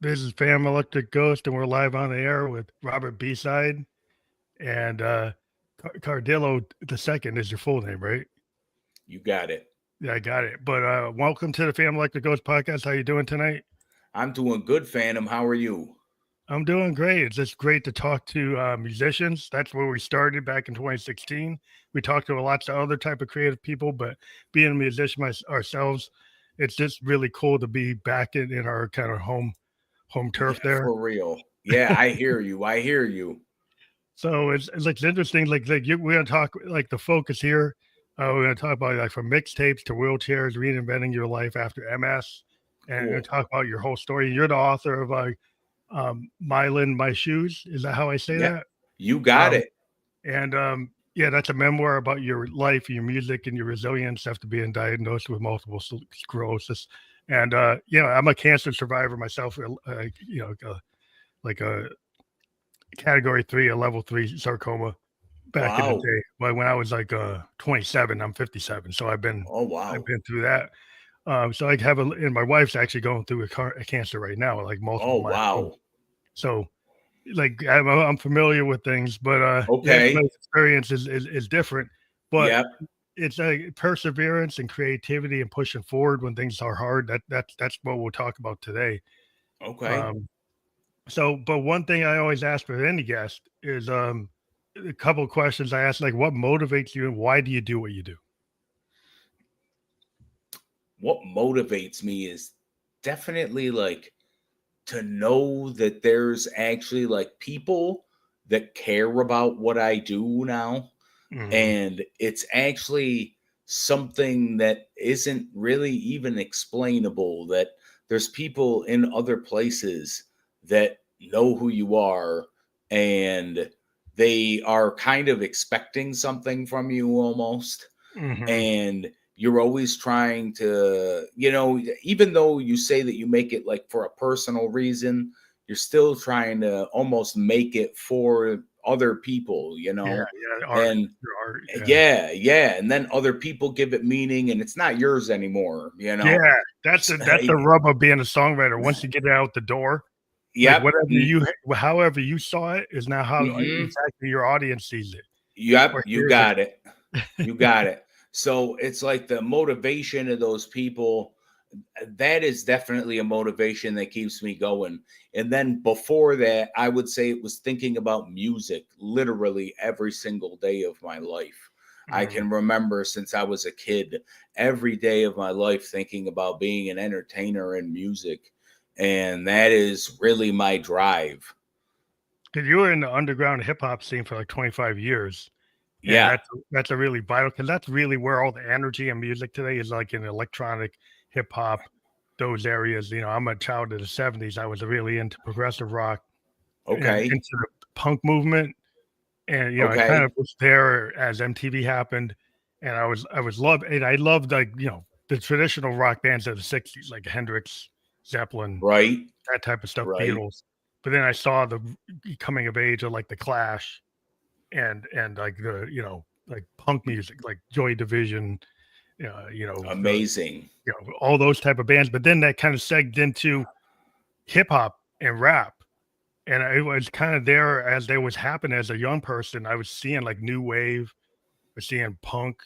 This is Fam Electric Ghost, and we're live on the air with Robert B-Cide and Cardillo II is your full name, right? You got it. Yeah, I got it. But welcome to the Fam Electric Ghost podcast. How you doing tonight? I'm doing good, Phantom. How are you? I'm doing great. It's just great to talk to musicians. That's where we started back in 2016. We talked to lots of other type of creative people, but being a musician ourselves, it's just really cool to be back in our kind of home turf Yeah, there. for real. Yeah, I hear you. I hear you. So it's like it's interesting. We're gonna talk like the focus here. We're gonna talk about like from mixtapes to wheelchairs, reinventing your life after MS, and we're gonna Cool. talk about your whole story. You're the author of Myelin My Shoes. Is that how I say Yeah, that? you got Um, it. and yeah, that's a memoir about your life, your music, and your resilience after being diagnosed with multiple sclerosis. And I'm a cancer survivor myself. Like a category 3, a level 3 sarcoma back in the Wow. day. But when I was like 27, I'm 57, so Oh, I've wow. been through that. So I have and my wife's actually going through a cancer right now, like Oh, multiple myeloma. wow. So like I'm familiar with things, but Okay. everybody's experience is different. But Yep. it's a perseverance and creativity and pushing forward when things are hard. That's what we'll talk about today. Okay. Um, but one thing I always ask for any guest is a couple of questions I ask, like what motivates you and why do you do what you do? What motivates me is definitely like to know that there's actually like people that care about what I do now. Hmm. And it's actually something that isn't really even explainable, that there's people in other places that know who you are, and they are kind of expecting something from you almost. Hmm. And you're always trying to, even though you say that you make it like for a personal reason, you're still trying to almost make it for other people, Yeah, yeah, art, and your art, yeah, yeah, and then other people give it meaning, and it's not yours anymore. yeah. That's the rub of being a songwriter. Once you get it out the door, like Yep. whatever however you saw it is now how Mm-hmm. exactly your audience sees it Yep, or you hears it. got it. You got it. So it's like the motivation of those people, that is definitely a motivation that keeps me going. And then before that, I would say it was thinking about music literally every single day of my life. I Mm. can remember since I was a kid, every day of my life thinking about being an entertainer in music. And that is really my drive. 'Cause you were in the underground hip hop scene for like 25 years. And Yeah. that's a really vital because that's really where all the energy and music today is like in electronic hip hop, those areas. I'm a child of the 70s. I was really into progressive rock and Okay. into the punk movement. And I kind of Okay. was there as MTV happened. And I loved like, the traditional rock bands of the 60s, like Hendrix, Zeppelin, Right. that type of stuff, Right. Beatles. But then I saw the coming of age of like the Clash and like like punk music like Joy Division, the Amazing. all those type of bands. But then that kind of segged into hip hop and rap, and it was kind of there as they was happening as a young person. I was seeing like new wave, was seeing punk,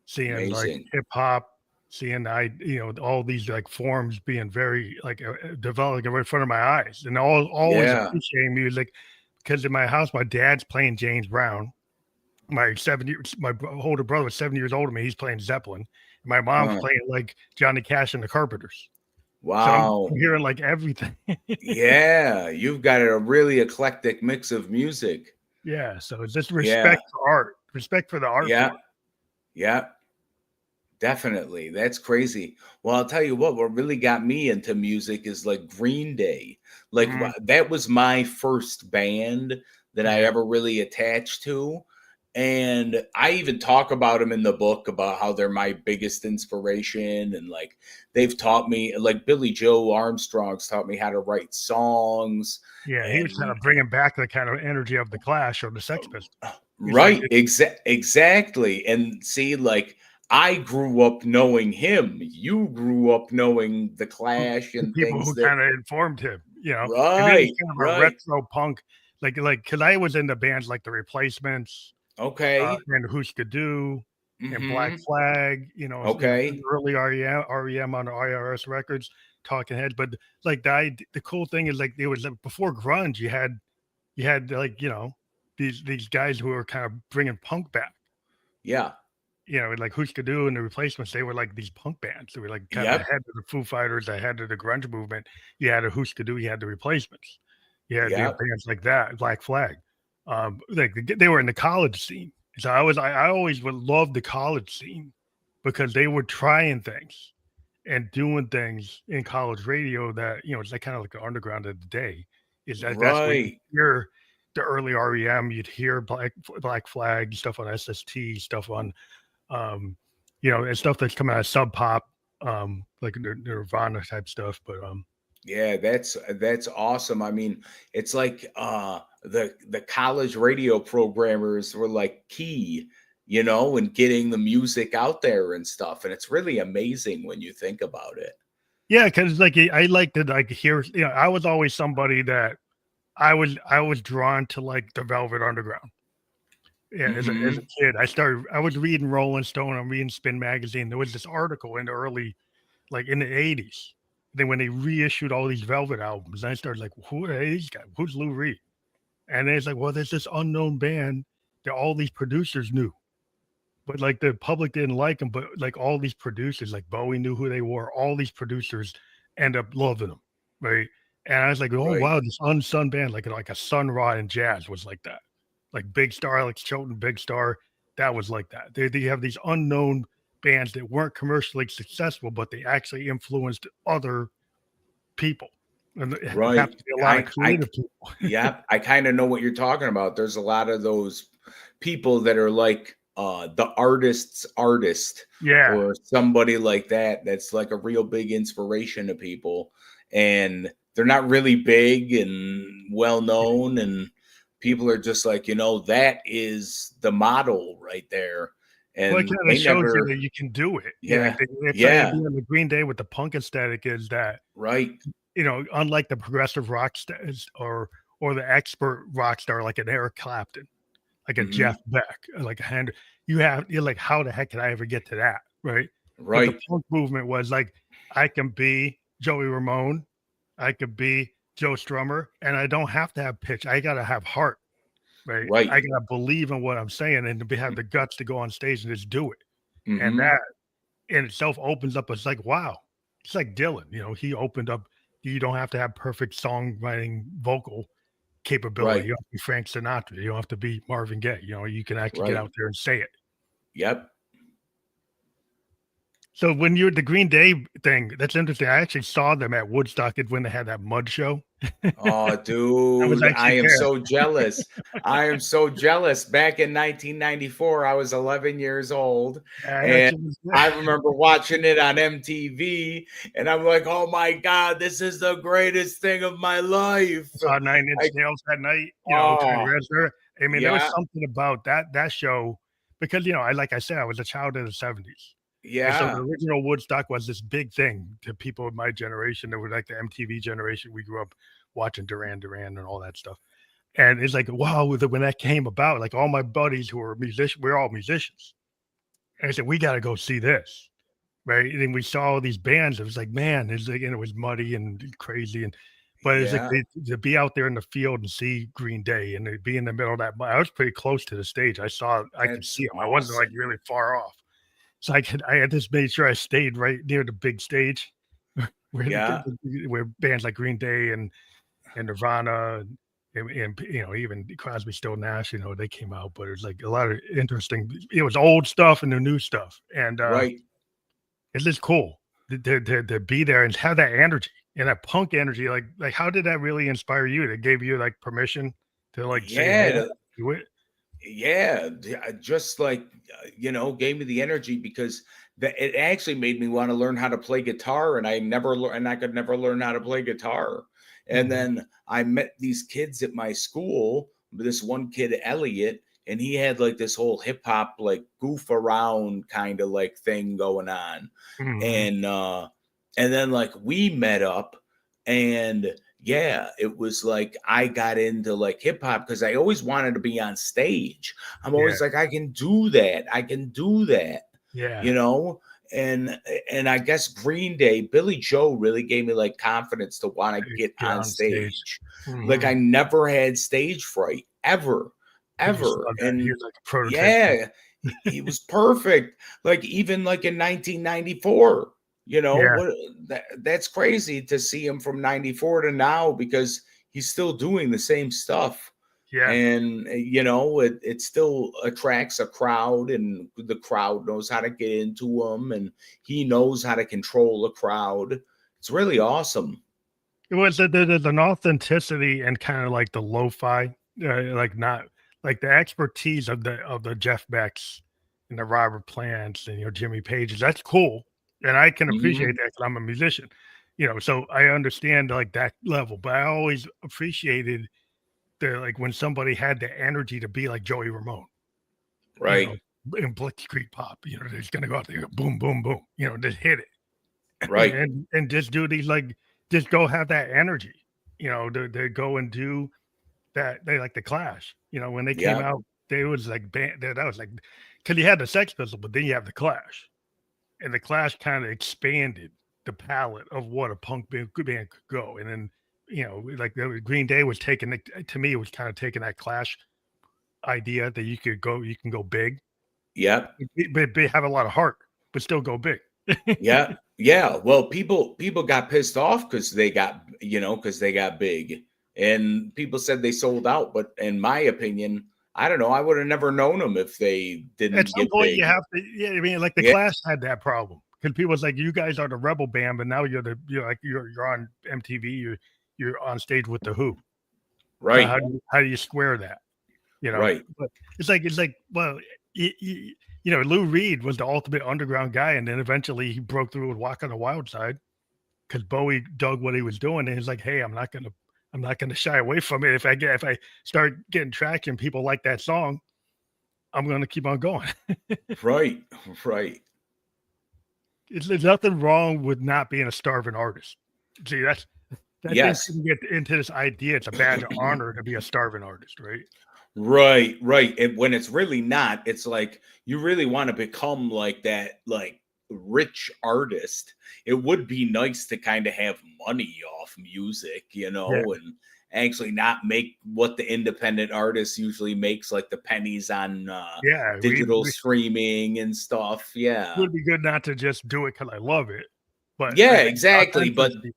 seeing like Amazing. hip hop. Seeing all these like forms being very like developing right in front of my eyes, and always Yeah. appreciating music because in my house my dad's playing James Brown. My older brother was 7 years older than me. He's playing Zeppelin. My mom's Huh. playing like Johnny Cash and the Carpenters. So I'm Wow. hearing like everything. Yeah, you've got a really eclectic mix of music. Yeah. So it's just Yeah. respect for art, respect for the art Yeah. form. Yeah. Definitely. That's crazy. Well, I'll tell you what really got me into music is like Green Day. Like Mm, that was my first band that I yeah. ever really attached to. And I even talk about them in the book about how they're my biggest inspiration. And like they've taught me, like Billy Joe Armstrong's taught me how to write songs. Yeah. He was kind And of bringing back the kind of energy of the Clash or the Sex Pistols. He's like, right, exactly. And see, like I grew up knowing him. You grew up knowing the Clash the and people things who that kind of informed him. you know, and it was Right, kind of a right. retro punk, because I was into bands like the Replacements, Okay. and Husker Du, and Black Mhm. Flag, Okay. early REM on the IRS records, Talking Heads. But like the cool thing is like it was like, before grunge, you had like these guys who were kind of bringing punk back. Yeah. Like Husker Du and the Replacements, they were like these punk bands. They were like kind of Yep. ahead of the Foo Fighters, ahead of the grunge movement. You had a Husker Du, you had the Replacements. You had Yep. bands like that, Black Flag. Like they were in the college scene. So I always would love the college scene because they were trying things and doing things in college radio that, it's like kind of like the underground of the day. Is that's where you Right. hear the early REM, you'd hear Black Flag, stuff on SST, stuff on and stuff that's coming out of Sub Pop, like Nirvana type stuff. But Yeah, that's awesome. I mean, it's like the college radio programmers were like key, in getting the music out there and stuff. And it's really amazing when you think about it. yeah, because like I like to like hear, I was always somebody that I was drawn to like the Velvet Underground. Yeah, as a Hmm. kid, I was reading Rolling Stone, I'm reading Spin Magazine. There was this article in the early, like in the 80s. Then when they reissued all these Velvet albums, I started like, who are these guys? Who's Lou Reed? And it's like, well, there's this unknown band that all these producers knew, but like the public didn't like them. But like all these producers, like Bowie knew who they were. All these producers end up loving them, right? And I was like, oh Right. wow, this unsung band, like a Sun Ra and Jazz was like that. Like Big Star, Alex Chilton, Big Star, that was like that. They have these unknown bands that weren't commercially successful, but they actually influenced other people, and it Right. happened to be a lot of I creative people. yeah, I kind of know what you're talking about. There's a lot of those people that are like the artist's artist Yeah. or somebody like that that's like a real big inspiration to people, and they're not really big and well known, and people are just like, that is the model right there, Well, it and kinda they shows you never. that you can do it. Yeah, It's like yeah, being on the Green Day with the punk aesthetic is that, right. unlike the progressive rock stars or the expert rock star like an Eric Clapton, like a Jeff Hmm. Beck, like a Hen you're like, "How the heck did I ever get to that?" Right? But the Right, punk movement was like, "I can be Joey Ramone, I could be Joe Strummer, and I don't have to have pitch, I gotta have heart." Right? right. I gotta believe in what I'm saying and to be have the guts to go on stage and just do it. And Hmm. that in itself opens up, it's like, wow. It's like Dylan, he opened up, you don't have to have perfect songwriting vocal capability. Right, You don't have to be Frank Sinatra. You don't have to be Marvin Gaye. You can actually get right. out there and say it. Yep. So when you're the Green Day thing, that's interesting. I actually saw them at Woodstock when they had that mud show. Oh, I was dude, I actually am there. so jealous. I am so jealous. Back in 1994, I was 11 years old, I and actually was I there. remember watching it on MTV, and I'm like, "Oh my God, this is the greatest thing of my life." Saw Nine Inch I Nails that night, Trent oh, Reznor. I mean, there was yeah, something about that show because, like I said, I was a child of the '70s. And so the yeah, original Woodstock was this big thing to people of my generation that were like the MTV generation. We grew up watching Duran Duran and all that stuff. And it's like, wow, when that came about, like all my buddies who were musicians, we're all musicians. And I said, we got to go see this. Right. And then we saw all these bands. It was like, man, it's like, and it was muddy and crazy. But it's like yeah. to be out there in the field and see Green Day and to be in the middle of that. I was pretty close to the stage. I could That's see them. I wasn't like awesome. really far off. So I had just made sure I stayed right near the big stage where Yeah, where bands like Green Day and Nirvana and even Crosby, Still Nash, they came out. But it was like a lot of interesting. It was old stuff and the new stuff, and right. it's just cool to be there and have that energy and that punk energy. Like how did that really inspire you? That gave you like permission to like say, hey, Yeah, do it. yeah, just like gave me the energy because it actually made me want to learn how to play guitar, and I could never learn how to play guitar. And Mhm. then I met these kids at my school, this one kid Elliot, and he had like this whole hip hop like goof around kind of like thing going on. Mhm. And and then like we met up, and yeah, it was like I got into like hip hop because I always wanted to be on stage. I'm Yeah, always like, I can do that. I can do that, yeah, you know? And I guess Green Day, Billy Joe really gave me like confidence to want to get get on on stage. stage. Like Hmm. I never had stage fright ever, He just ever. love that. He And was like a prototype. yeah, he was perfect. Like even like in 1994, Yeah, what that's crazy to see him from 94 to now because he's still doing the same stuff. yeah. And it still attracts a crowd, and the crowd knows how to get into him, and he knows how to control a crowd. It's really awesome. It was there's an authenticity and kind of like the lo-fi, like not like the expertise of the Jeff Becks and the Robert Plants and Jimmy Pages. That's cool, and I can appreciate Hmm. that because I'm a musician, so I understand like that level. But I always appreciated the like when somebody had the energy to be like Joey Ramone, you know, Right, in Blitzkrieg Pop. They're just gonna go out there, boom, boom, boom, just hit it. right. And just do these like just go have that energy, to go and do that. They like the Clash, when they came Yeah, out, they was like band that was like because you had the Sex Pistols, but then you have the Clash, and the Clash kind of expanded the palette of what a punk band could go. And then like the Green Day was taking it to me, it was kind of taking that Clash idea that you can go big, yep. but have a lot of heart, but still go big. Yeah. Yeah. Well, people got pissed off because they got big, and people said they sold out. But in my opinion, I don't know. I would have never known them if they At didn't some get point, you big. have to. Yeah, I mean, like the Yeah. Clash had that problem because people was like, "You guys are the rebel band, but now you're on MTV. You're on stage with the Who. So Right. how do you square that? Right. But it's like well, Lou Reed was the ultimate underground guy, and then eventually he broke through with Walk on the Wild Side because Bowie dug what he was doing, and he's like, "Hey, I'm not gonna shy away from it. If I start getting traction, people like that song, I'm gonna keep on going." Right. Right. There's nothing wrong with not being a starving artist. See, I think Yes. people get into this idea it's a badge of honor to be a starving artist, right? Right, right. And when it's really not, it's like you really want to become like that, like rich artist. It would be nice to kind of have money off music, Yeah, and actually not make what the independent artist usually makes, like the pennies on yeah. digital We streaming and stuff. Yeah. would be good not to just do it because I love it, but I Yeah, think exactly. But authenticity.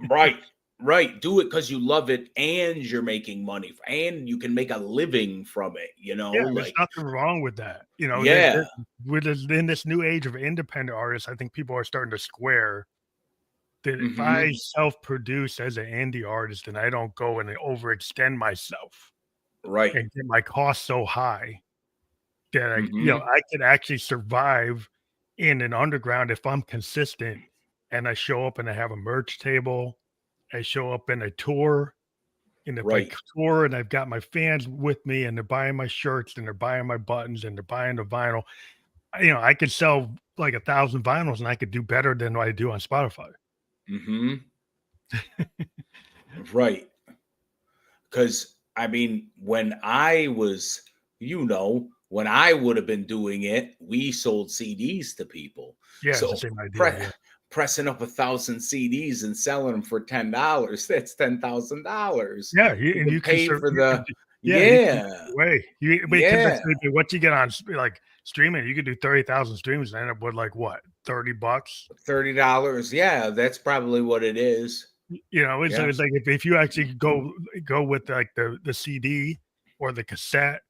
right, right. Do it because you love it and you're making money and you can make a living from it, Yeah, there's like, nothing wrong with that. yeah. In this new age of independent artists, I think people are starting to square that if I Hmm. self-produce as an indie artist and I don't go and overextend myself Right. and get my costs so high that Hmm. I could actually survive in an underground if I'm consistent and I show up and I have a merch table, I show up in a tour, and if I Right. tour and I've got my fans with me and they're buying my shirts and they're buying my buttons and they're buying the vinyl, I could sell like 1,000 vinyls and I could do better than what I do on Spotify. Hmm. Right. Because I mean, when I would have been doing it, we sold CDs to people. Yeah, it's the So same idea. Yeah. pressing up 1,000 CDs and selling them for $10, that's $10,000. Yeah, You and can pay for you could the yeah, you can yeah, way. Because yeah, what you get on like streaming, you could do 30,000 streams and end up with like what, $30? $30. Yeah, that's probably what it is. Yeah. It's like if you actually go with like the CD or the cassette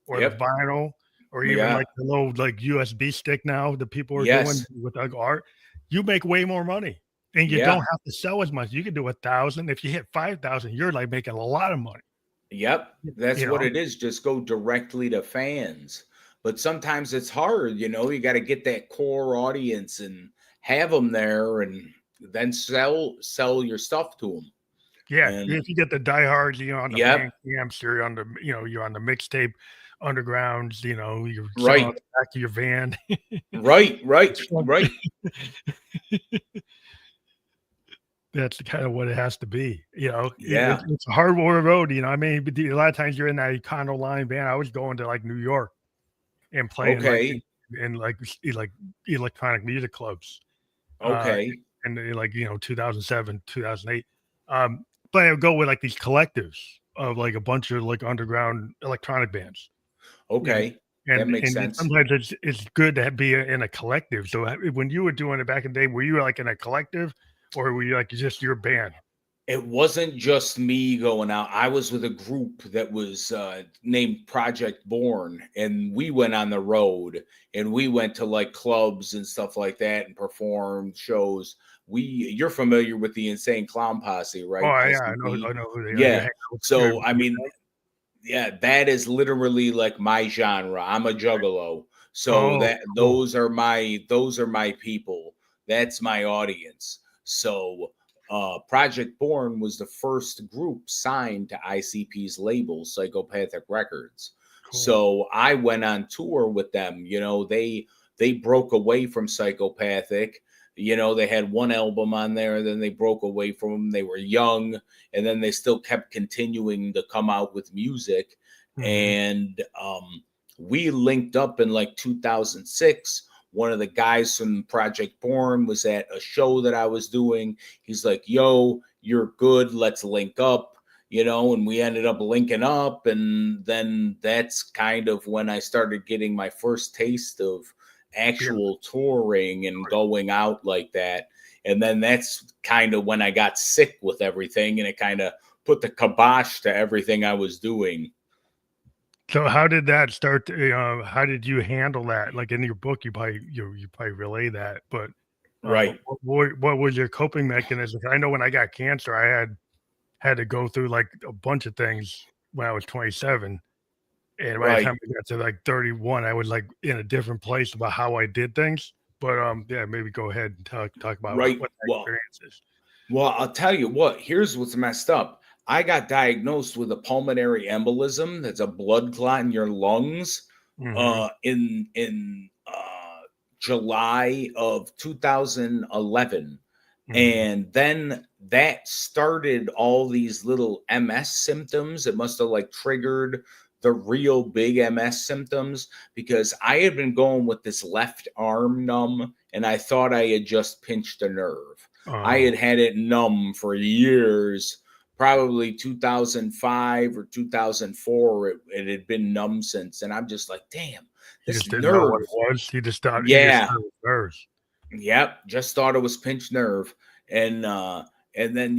or the Yep. vinyl or even Yeah. like the little like USB stick now that people are doing Yes. with like art, you make way more money and you don't Yeah. have to sell as much. You can do 1,000. If you hit 5,000, you're like making a lot of money. Yep, that's You what know, it is. Just go directly to fans. But sometimes it's hard, you got to get that core audience and have them there and then sell your stuff to them. yeah. And If you get the diehards, on the yep, band camps, you're on the mixtape undergrounds, you're selling right. on the back of your van. Right, right, right. That's kind of what it has to be, Yeah. it's a hard road, I mean, but a lot of times you're in that Econoline van. I was going to, like, New York and playing, like, Okay. like, like, electronic music clubs, uh, Okay. like, 2007, 2008, but I would go with, like, these collectives of, like, a bunch of, like, underground electronic bands, you know, Okay. That makes and sense. sometimes it's good to be in a collective. So, when you were doing it back in the day, were you, like, in a collective, or were you, like, just your band? It wasn't just me going out. I was with a group that was named Project Born, and we went on the road and we went to like clubs and stuff like that and performed shows. You're familiar with the Insane Clown Posse, right? Oh, yeah, ICP. I know who they are. You Yeah. hang out with So, I mean, yeah, that is literally like my genre. I'm a juggalo. So Oh, that cool. those are my people. That's my audience. So Project Born was the first group signed to ICP's label, Psychopathic Records. Cool. So I went on tour with them. They broke away from Psychopathic. They had one album on there, then they broke away from them. They were young, and then they still kept continuing to come out with music. Mhm. And we linked up in like 2006. One of the guys from Project Born was at a show that I was doing. He's like, yo, you're good, let's link up, and we ended up linking up. And then that's kind of when I started getting my first taste of Yeah, actual touring and going out like that. And then that's kind of when I got sick with everything, and it kind of put the kibosh to everything I was doing. so how did that start how did you handle that? Like, in your book, you probably relay that, but, Right. what was your coping mechanism? I know when I got cancer, I had to go through, like, a bunch of things when I was 27, and by the time Right. I got to, like, 31, I was, like, in a different place about how I did things, but, yeah, maybe go ahead and talk about Right. what that Well, experience is. Well, I'll tell you what, here's what's messed up. I got diagnosed with a pulmonary embolism. That's a blood clot in your lungs Mhm, in July of 2011. mhm. And then that started all these little MS symptoms. It must have like triggered the real big MS symptoms, because I had been going with this left arm numb and I thought I had just pinched a nerve. I had Oh, had it numb for years, probably 2005 or 2004. It had been numb since. And I'm just like, damn, you this just didn't know what it nerve. was? You just Yeah. thought it was nerves. Yep. Just thought it was pinched nerve. And, uh, and then,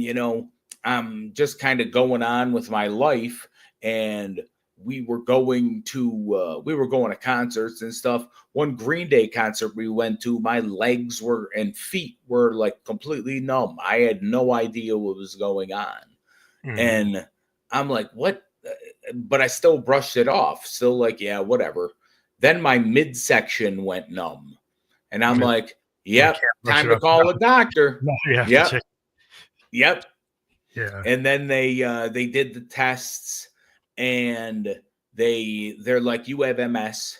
I'm just kind of going on with my life. And we were going to concerts and stuff. One Green Day concert we went to, my legs were and feet were like completely numb. I had no idea what was going on. Mhm. And I'm like, what? But I still brushed it off. Still like, yeah, whatever. Then my midsection went numb. And I'm Yeah, like, you yep, can't brush time it to off call a now. doctor. Now you have to Yep. check. Yep. Yeah. And then they did the tests, and they're like, you have MS.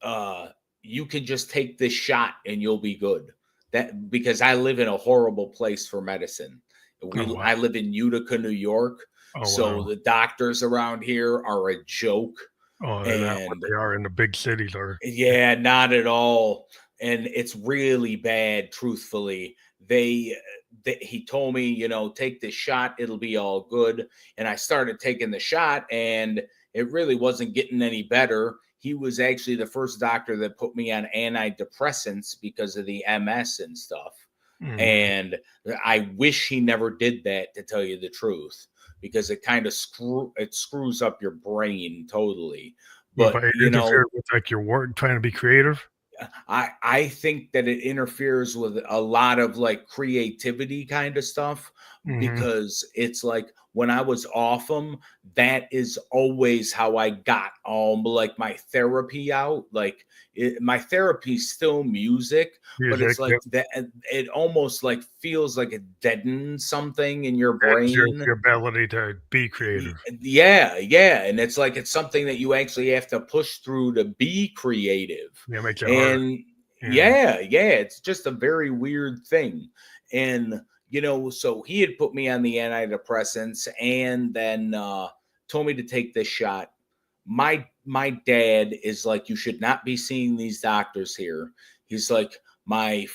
uh you can just take this shot and you'll be good. That because I live in a horrible place for medicine. Oh, I wow. live in Utica, New York. Oh, So wow. the doctors around here are a joke. Oh, they're not what And they are in the big cities or yeah, not at all. And it's really bad, truthfully. He told me, take this shot, it'll be all good. And I started taking the shot, and it really wasn't getting any better. He was actually the first doctor that put me on antidepressants because of the MS and stuff. Mhm. And I wish he never did that, to tell you the truth, because it kind of screws up your brain totally. Well, But but it interfered with, like, your work trying to be creative? I think that it interferes with a lot of like creativity kind of stuff, Mhm. because it's like when I was off them, that is always how I got all like my therapy out. Like my therapy is still music, but it's Music, like yep. that it almost like feels like it deadens something in your That's brain. your ability to be creative. Yeah, yeah, and it's like it's something that you actually have to push through to be creative. Yeah, it makes it harder. And Yeah. yeah, it's just a very weird thing. And so he had put me on the antidepressants and then told me to take this shot. My dad is like, you should not be seeing these doctors here. He's like, my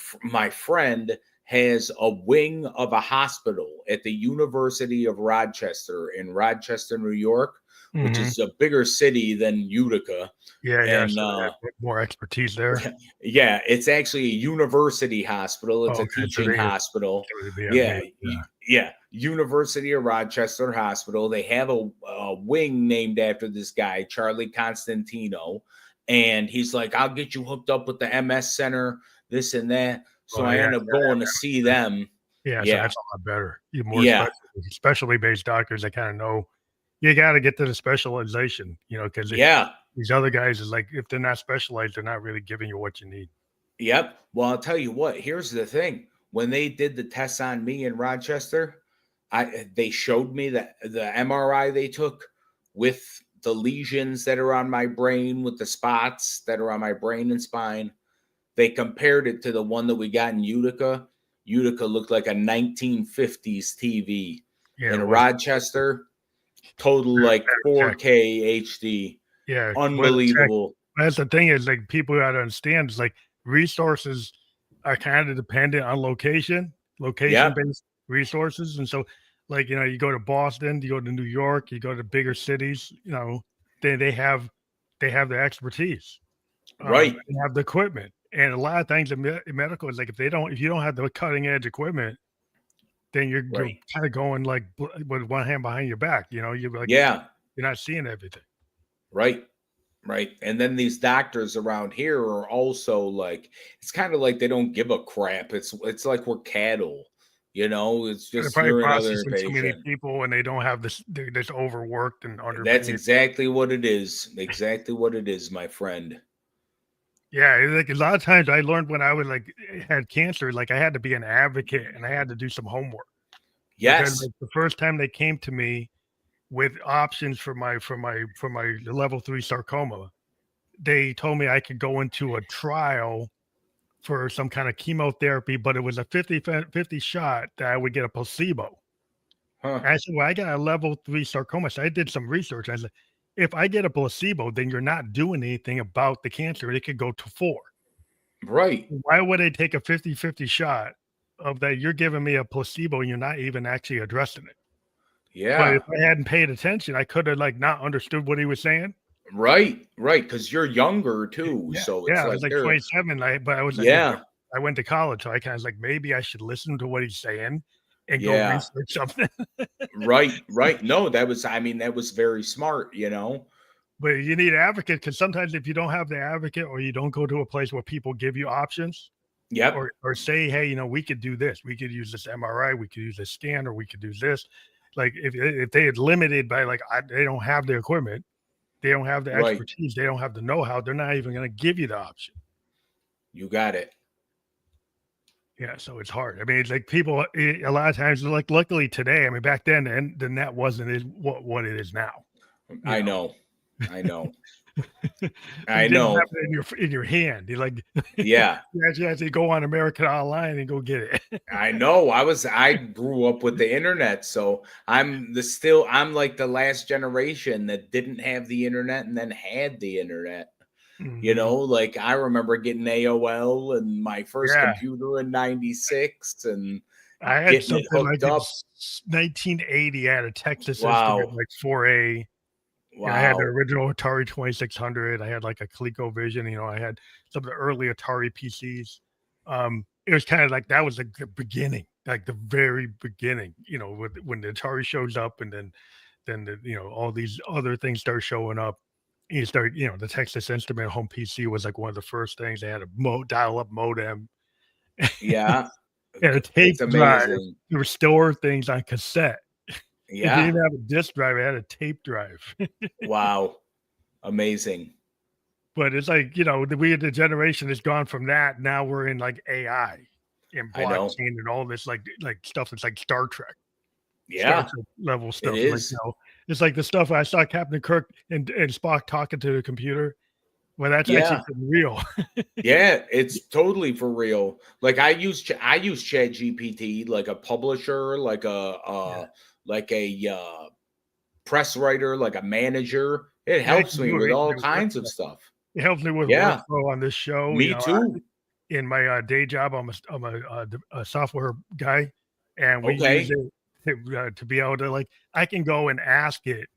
friend has a wing of a hospital at the University of Rochester in Rochester, New York, which is a bigger city than Utica. Yeah. And So they have more expertise there. yeah, it's actually a university hospital. It's a teaching hospital. Yeah. University of Rochester Hospital. They have a wing named after this guy, Charlie Constantino. And he's like, I'll get you hooked up with the MS Center, this and that. So I end up going to see them. Yeah, so that's a lot better. You more specially based doctors that kind of know you got to get to the specialization, because these other guys is like, if they're not specialized, they're not really giving you what you need. Yep. Well, I'll tell you what, here's the thing. When they did the tests on me in Rochester, they showed me the MRI they took with the lesions that are on my brain, with the spots that are on my brain and spine. They compared it to the one that we got in Utica. Utica looked like a 1950s TV. In Rochester, total like 4K HD. Yeah. Unbelievable. That's the thing is, like, people got to understand is like resources are kind of dependent on location-based resources. And so, like, you go to Boston, you go to New York, you go to bigger cities, they have the expertise. Right. They have the equipment. And a lot of things in medical is like, if you don't have the cutting edge equipment, then you're kind of going like with one hand behind your back. You're like, you're not seeing everything. Right. And then these doctors around here are also like, it's kind of like they don't give a crap. It's like we're cattle. It's just you're processing so many people, and they don't have this. They're just overworked and underpaid. That's exactly what it is. Exactly what it is, my friend. Yeah, like a lot of times I learned when I was had cancer, like I had to be an advocate and I had to do some homework. Yes. Because, the first time they came to me with options for my level 3 sarcoma, they told me I could go into a trial for some kind of chemotherapy, but it was a 50-50 shot that I would get a placebo. I said, well, I got a level 3 sarcoma. So I did some research. I said, if I get a placebo, then you're not doing anything about the cancer. It could go to 4. Right. Why would they take a 50-50 shot of that? You're giving me a placebo and you're not even actually addressing it. Yeah. But if I hadn't paid attention, I could have not understood what he was saying. Right. Because you're younger too. Yeah. So it's I was like 27, but I was I went to college, so I kind of maybe I should listen to what he's saying and go research something. Right. No, that was very smart, But you need an advocate, because sometimes if you don't have the advocate, or you don't go to a place where people give you options, or say, hey, we could do this, we could use this MRI, we could use this scan, or we could do this. Like if they had limited by they don't have the equipment, they don't have the expertise, they don't have the know-how, they're not even going to give you the option. You got it. Yeah, so it's hard. I mean, it's like people a lot of times, like, luckily today, back then the net wasn't what it is now. I know. I know. Have it in your hand. You're like, you actually have to go on American Online and go get it. I know. I grew up with the internet, so I'm like the last generation that didn't have the internet and then had the internet. Like I remember getting AOL and my first computer in '96, and I had something like up. 1980. I had a Texas system like 4A. Wow. I had the original Atari 2600. I had like a ColecoVision. I had some of the early Atari PCs. It was kind of like that was the beginning, like the very beginning. When the Atari shows up, and then all these other things start showing up. You start, the Texas Instrument home PC was like one of the first things. They had a dial-up modem. Yeah, and a tape drive to restore things on cassette. Yeah. If you didn't have a disc drive, it had a tape drive. Wow. Amazing. But it's like, the generation has gone from that. Now we're in like AI and blockchain and all this like stuff that's like Star Trek. Yeah. Star Trek level stuff. It is. It's like the stuff I saw Captain Kirk and Spock talking to the computer Well, that's actually Yeah. for real. Yeah, it's totally for real. Like I use Chat GPT like a publisher, Yeah. like a press writer, like a manager. It Yeah, it helps can me do with it. all kinds of stuff. It helps me with Yeah, workflow on this show. me too. In my day job, I'm a software guy, and we use Okay. it to be able to like I can go and ask it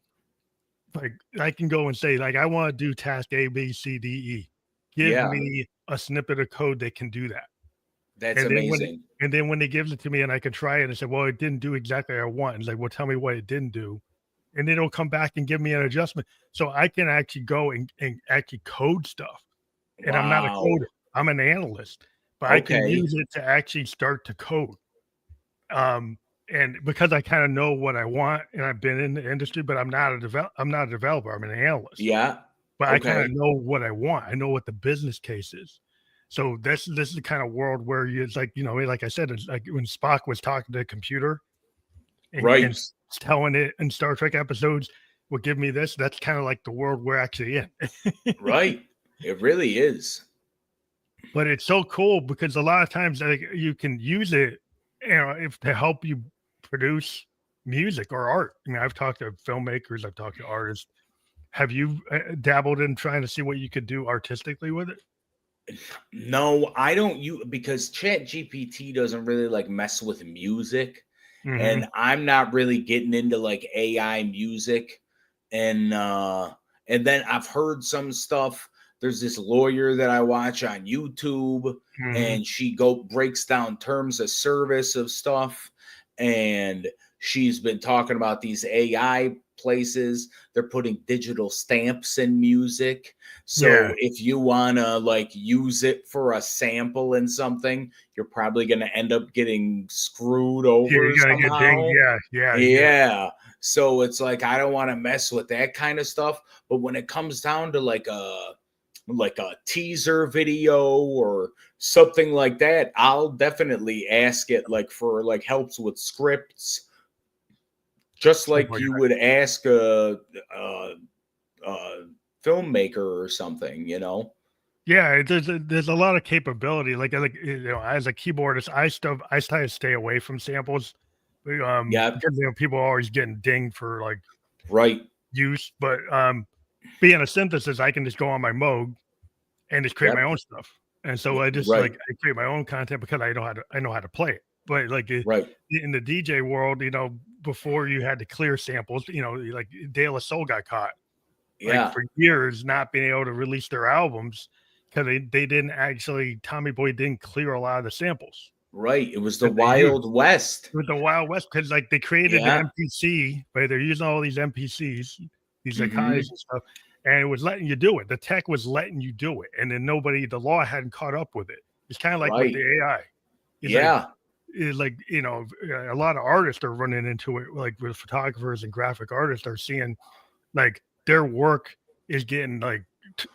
like I can go and say like I want to do task A, B, C, D, E. Give Yeah, me a snippet of code that can do that. that's And then amazing. when it gives it to me and I can try it and say, well, it didn't do exactly what I want. It's like, well, tell me what it didn't do. And then it'll come back and give me an adjustment. So I can actually go and actually code stuff. And I'm not a Wow. coder. I'm an analyst, but I can Okay. use it to actually start to code. Um, and because I kind of know what I want and I've been in the industry, but I'm not a developer, I'm an analyst. Yeah. But I kind of Okay. know what I want. I know what the business case is. So this is the kind of world where you it's like, like I said, it's like when Spock was talking to the computer and Right. telling it in Star Trek episodes, will give me this. That's kind of like the world we're actually in. Right. It really is. But it's so cool because a lot of times like you can use it, if to help you produce music or art. I mean, I've talked to filmmakers, I've talked to artists. Have you dabbled in trying to see what you could do artistically with it? No, I don't use because Chat GPT doesn't really like mess with music. Hmm. And I'm not really getting into like AI music. And and then I've heard some stuff. There's this lawyer that I watch on YouTube, Hmm. and she go breaks down terms of service of stuff. And she's been talking about these AI places. They're putting digital stamps in music. Yeah. So if you want to like use it for a sample in something, you're probably going to end up getting screwed Yeah, over you're gonna get dinged. somehow. Yeah, yeah, yeah. Yeah. So it's like I don't want to mess with that kind of stuff, but when it comes down to like a teaser video or something like that, I'll definitely ask it like for like helps with scripts, just Stuff like like you that. would ask a filmmaker or something, you know? Yeah, there's a lot of capability. Like as a keyboardist, I try to stay away from samples, Yeah, because people are always getting dinged for like right. use. But being a synthesis, I can just go on my Moog and just create my Yep. own stuff. And so I just Right. like I create my own content because I know how to play it. But like Right. in the DJ world, before you had to clear samples, like De La Soul got caught like Yeah. for years not being able to release their albums because they didn't actually Tommy Boy didn't clear a lot of the samples Right. It was the that they used Wild West. with the Wild West because like they created the Yeah. MPC, right? They're using all these MPCs, these Akai's Hmm. and stuff, and it was letting you do it. The tech was letting you do it, and then the law hadn't caught up with it. It's kind of like with the Right. AI. It's like Yeah. it's like a lot of artists are running into it, like with photographers and graphic artists are seeing like their work is getting like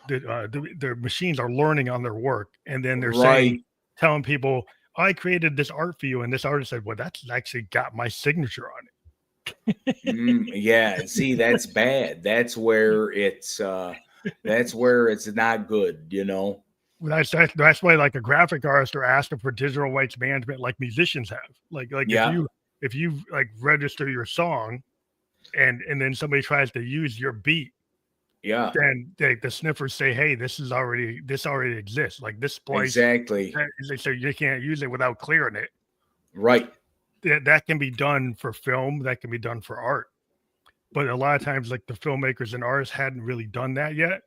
their machines are learning on their work, and then they're saying, Right. telling people, "I created this art for you," and this artist said, "Well, that's actually got my signature on Yeah. See, that's bad. That's where it's not good, you know? Well, that's why like a graphic artist are asking for digital rights management like musicians have. Like Yeah. if you like register your song and then somebody tries to use your beat, Yeah. then the sniffers say, "Hey, this already exists. Like this splice, Exactly. they say you can't use it without clearing it." Right. That can be done for film, that can be done for art. But a lot of times, like the filmmakers and artists hadn't really done that yet.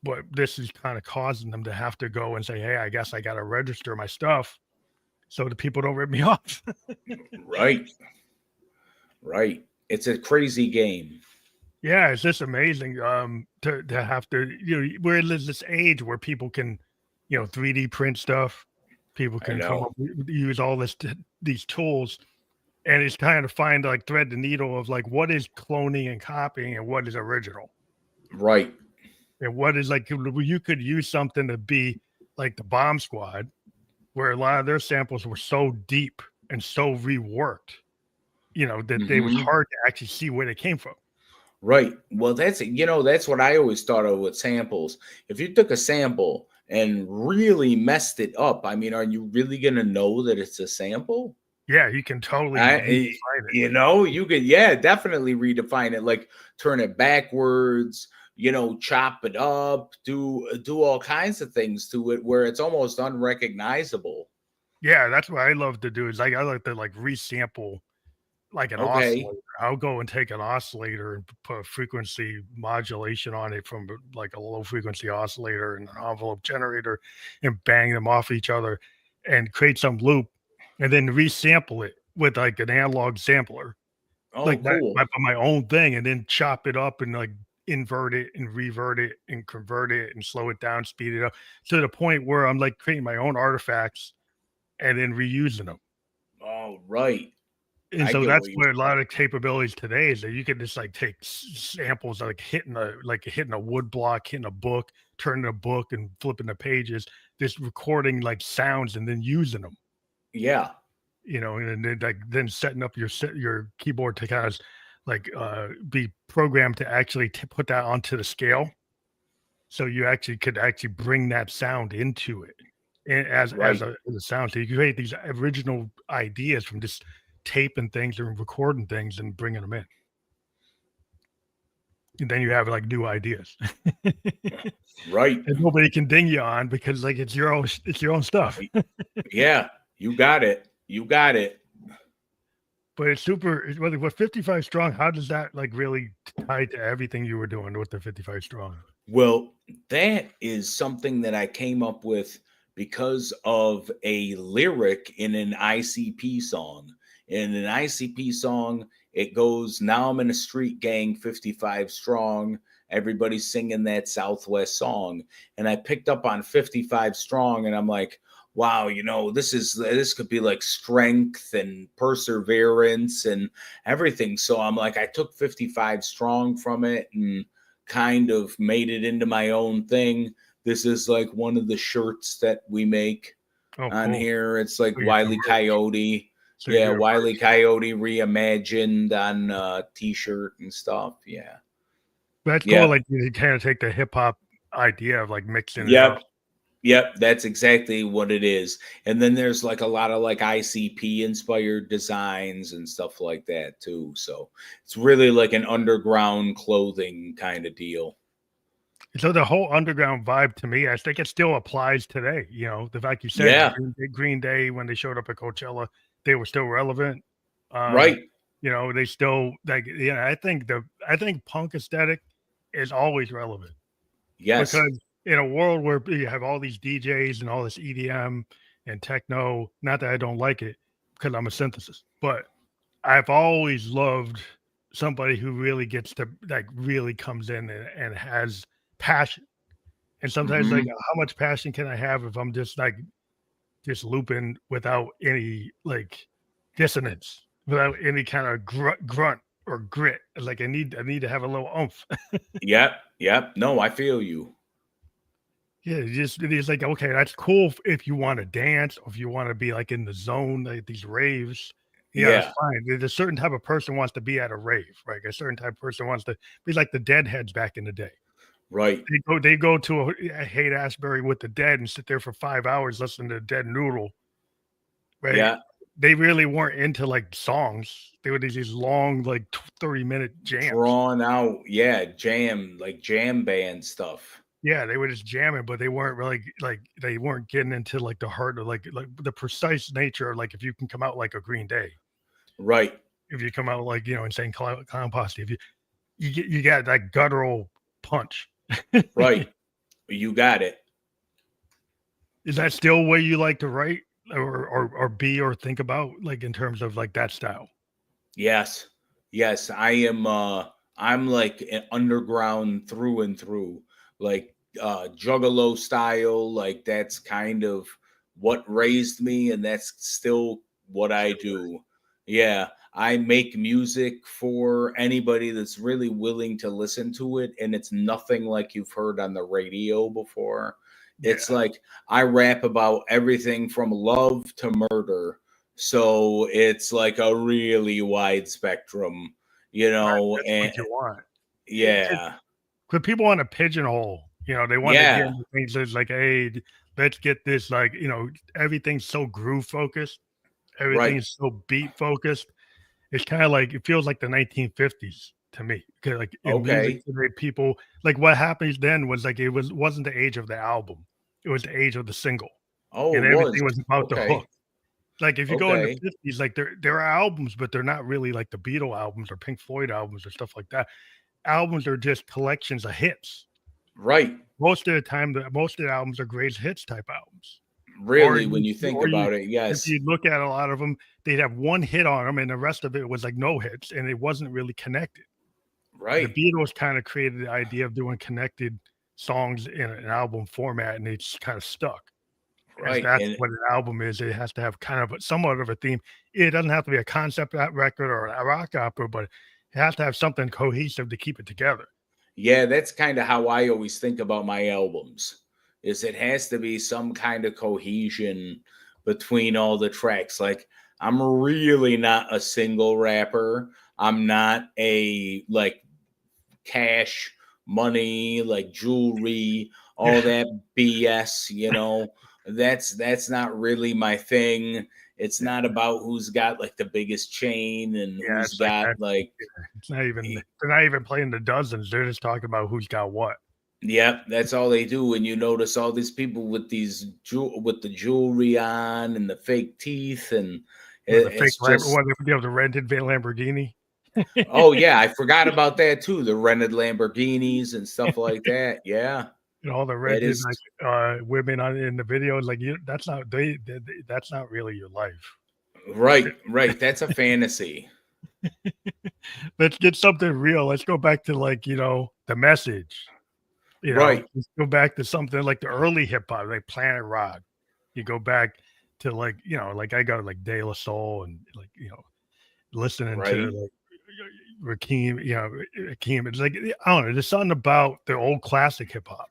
But this is kind of causing them to have to go and say, "Hey, I guess I got to register my stuff so the people don't rip me off." Right. Right. It's a crazy game. Yeah, it's just amazing to have to we're in this age where people can 3D print stuff. People I can come up know. use all these tools, and it's trying to find like thread the needle of like what is cloning and copying and what is original. Right. And what is like you could use something to be like the Bomb Squad, where a lot of their samples were so deep and so reworked, that they was Hmm. hard to actually see where they came from. Right. Well, that's what I always thought of with samples. If you took a sample and really messed it up, I mean, are you really going to know that it's a sample? Yeah, you can totally I, redefine it. you could, yeah, definitely redefine it, like turn it backwards, chop it up, do all kinds of things to it where it's almost unrecognizable. Yeah, that's what I love to do is I like to like resample like an Okay. oscillator. I'll go and take an oscillator and put a frequency modulation on it from like a low frequency oscillator and an envelope generator and bang them off each other and create some loop and then resample it with like an analog sampler, Oh, like cool. my own thing, and then chop it up and like invert it and revert it and convert it and slow it down, speed it up to the point where I'm like creating my own artifacts and then reusing them. Oh, right. And I so get that's what you're where a lot saying. of capabilities today is that you can just like take samples like hitting a wood block, hitting a book, turning a book and flipping the pages, just recording like sounds and then using them, Yeah. and then like then setting up your keyboard to kind of like be programmed to actually put that onto the scale. So you actually could actually bring that sound into it Right. as a sound. So you create these original ideas from just taping things and recording things and bringing them in. And then you have like new ideas. Right. And nobody can ding you on because like it's your own stuff. Yeah. You got it. You got it. But it's super with 55 strong, how does that like really tie to everything you were doing with the 55 strong? Well, that is something that I came up with because of a lyric in an ICP song. In an ICP song, it goes, "Now I'm in a street gang, 55 strong." Everybody's singing that Southwest song. And I picked up on 55 strong and I'm like, wow, this could be like strength and perseverance and everything. So I'm like, I took 55 strong from it and kind of made it into my own thing. This is like one of the shirts that we make Oh, on cool. here. It's like So you do Wile E. merch. Coyote. So you Yeah, do a Wile E. merch. Coyote reimagined on t-shirt and stuff. Yeah. That's cool. Yep. Like you kind of take the hip hop idea of like mixing it up. Yep. Yep, that's exactly what it is. And then there's like a lot of like ICP inspired designs and stuff like that too. So it's really like an underground clothing kind of deal. So the whole underground vibe to me, I think it still applies today. The fact you said Yeah, Green Day when they showed up at Coachella, they were still relevant. Um, right. they still like I think punk aesthetic is always relevant Yes. because in a world where you have all these DJs and all this EDM and techno, not that I don't like it because I'm a synthesis, but I've always loved somebody who really gets to like really comes in and has passion. And sometimes like Hmm. how much passion can I have if I'm just like just looping without any like dissonance, without any kind of grunt or grit. Like I need to have a little oomph. Yep. Yep. No, I feel you. Yeah, it's like okay, that's cool if you want to dance or if you want to be like in the zone, like these raves. Yeah, that's Yeah. fine. There's a certain type of person wants to be at a rave, right? A certain type of person wants to be like the Deadheads back in the day. Right. They go to a Haight Ashbury with the Dead and sit there for 5 hours listening to Dead Noodle, right? Yeah. They really weren't into like songs. They were these long, like 30-minute jams. Drawn out. Yeah. Jam, like jam band stuff. Yeah, they were just jamming, but they weren't really like they weren't getting into like the heart of like the precise nature of like if you can come out like a Green Day, Right. if you come out like Insane Clown Posse, if you got that guttural punch. Right. You got it. Is that still what you like to write or be or think about like in terms of like that style? Yes. Yes. I'm like an underground through and through. Like juggalo style. Like that's kind of what raised me, and that's still what I do. Yeah. I make music for anybody that's really willing to listen to it, and it's nothing like you've heard on the radio before. It's Yeah, like I rap about everything from love to murder, so it's like a really wide spectrum, that's what and you want. Yeah. Because people want to pigeonhole, they want to get Yeah. into things that's like, hey, let's get this, like, everything's so groove focused, everything Right. is so beat focused. It's kind of like it feels like the 1950s to me. Because like in music Okay. today, people like what happens then was like wasn't the age of the album, it was the age of the single, Oh, and it was. everything was about the hook. Okay. Like if you go in the Okay. 50s, like there are albums, but they're not really like the Beatle albums or Pink Floyd albums or stuff like that. Albums are just collections of hits. Right. Most of the time, most of the albums are greatest hits type albums. Or Really, when you you think or you about it, if yes. you look at a lot of them, 'em, they'd have one hit on them, and the rest of it was, like, no hits, and it wasn't really connected. The Right. Beatles kinda created the idea of doing connected songs in an album format, and it's kinda stuck, as Right. that's And what an album is. It has to have kind of somewhat of a theme. It doesn't have to be a concept record or a rock opera, but it has to have something cohesive to keep it together. yeah, that's kind of how I always think about my albums. Is it has to be some kind of cohesion between all the tracks. Like I'm really not a single rapper. I'm not a like cash money, like jewelry, all Yeah, that BS, That's not really my thing. It's not about who's got like the biggest chain and yeah, who's it's like got that. like Yeah, it's not even they're not even playing the dozens, they're just talking about who's got what. yep, that's all they do. And you notice all these people with with the jewelry on and the fake teeth, and With the fake it's just the rented Lamborghini. oh yeah, I forgot about that too. The rented Lamborghinis and stuff like that. Yeah, And all the that rented, is like, women on in the videos, like, that's not that's not really your life. right, right. That's a fantasy. Let's get something real. Let's go back to, like, The Message, Right. let's go back to something like the early hip hop, like Planet Rock. You go back to, like, like, I got, like, De La Soul and, like, listening to, Right. like, Rakim, Rakim. It's like, I don't know, there's something about the old classic hip hop.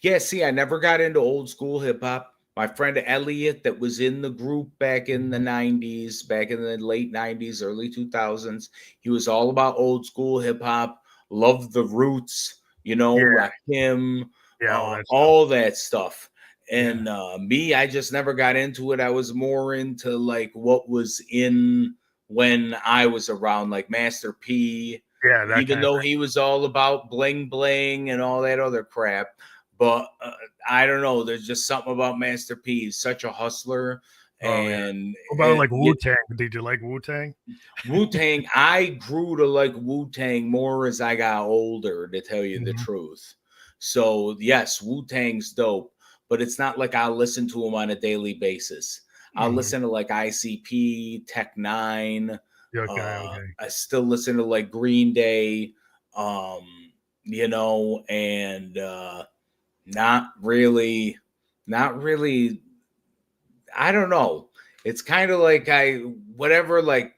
Yeah, see, I never got into old school hip hop. My friend Elliot, that was in the group back in the Mhm. 90s, back in the late 90s, early 2000s, he was all about old school hip hop, loved the roots, Yeah, Rakim, yeah, all that stuff. all that stuff. Yeah. And me, I just never got into it. I was more into like what was in when I was around, like Master P, Yeah, that even kind of though thing. he was all about bling bling and all that other crap. But I don't know. There's just something about Master P. He's such a hustler, Oh, yeah. and What about, like, Wu-Tang? Did you like Wu-Tang? Wu Tang. I grew to like Wu Tang more as I got older, to tell you the Mhm. truth. So yes, Wu Tang's dope, but it's not like I listen to him on a daily basis. I'll Mhm. listen to like ICP, Tech Nine. Yeah, okay. I still listen to like Green Day, um, and not really, not really. I don't know. It's kind of like whatever like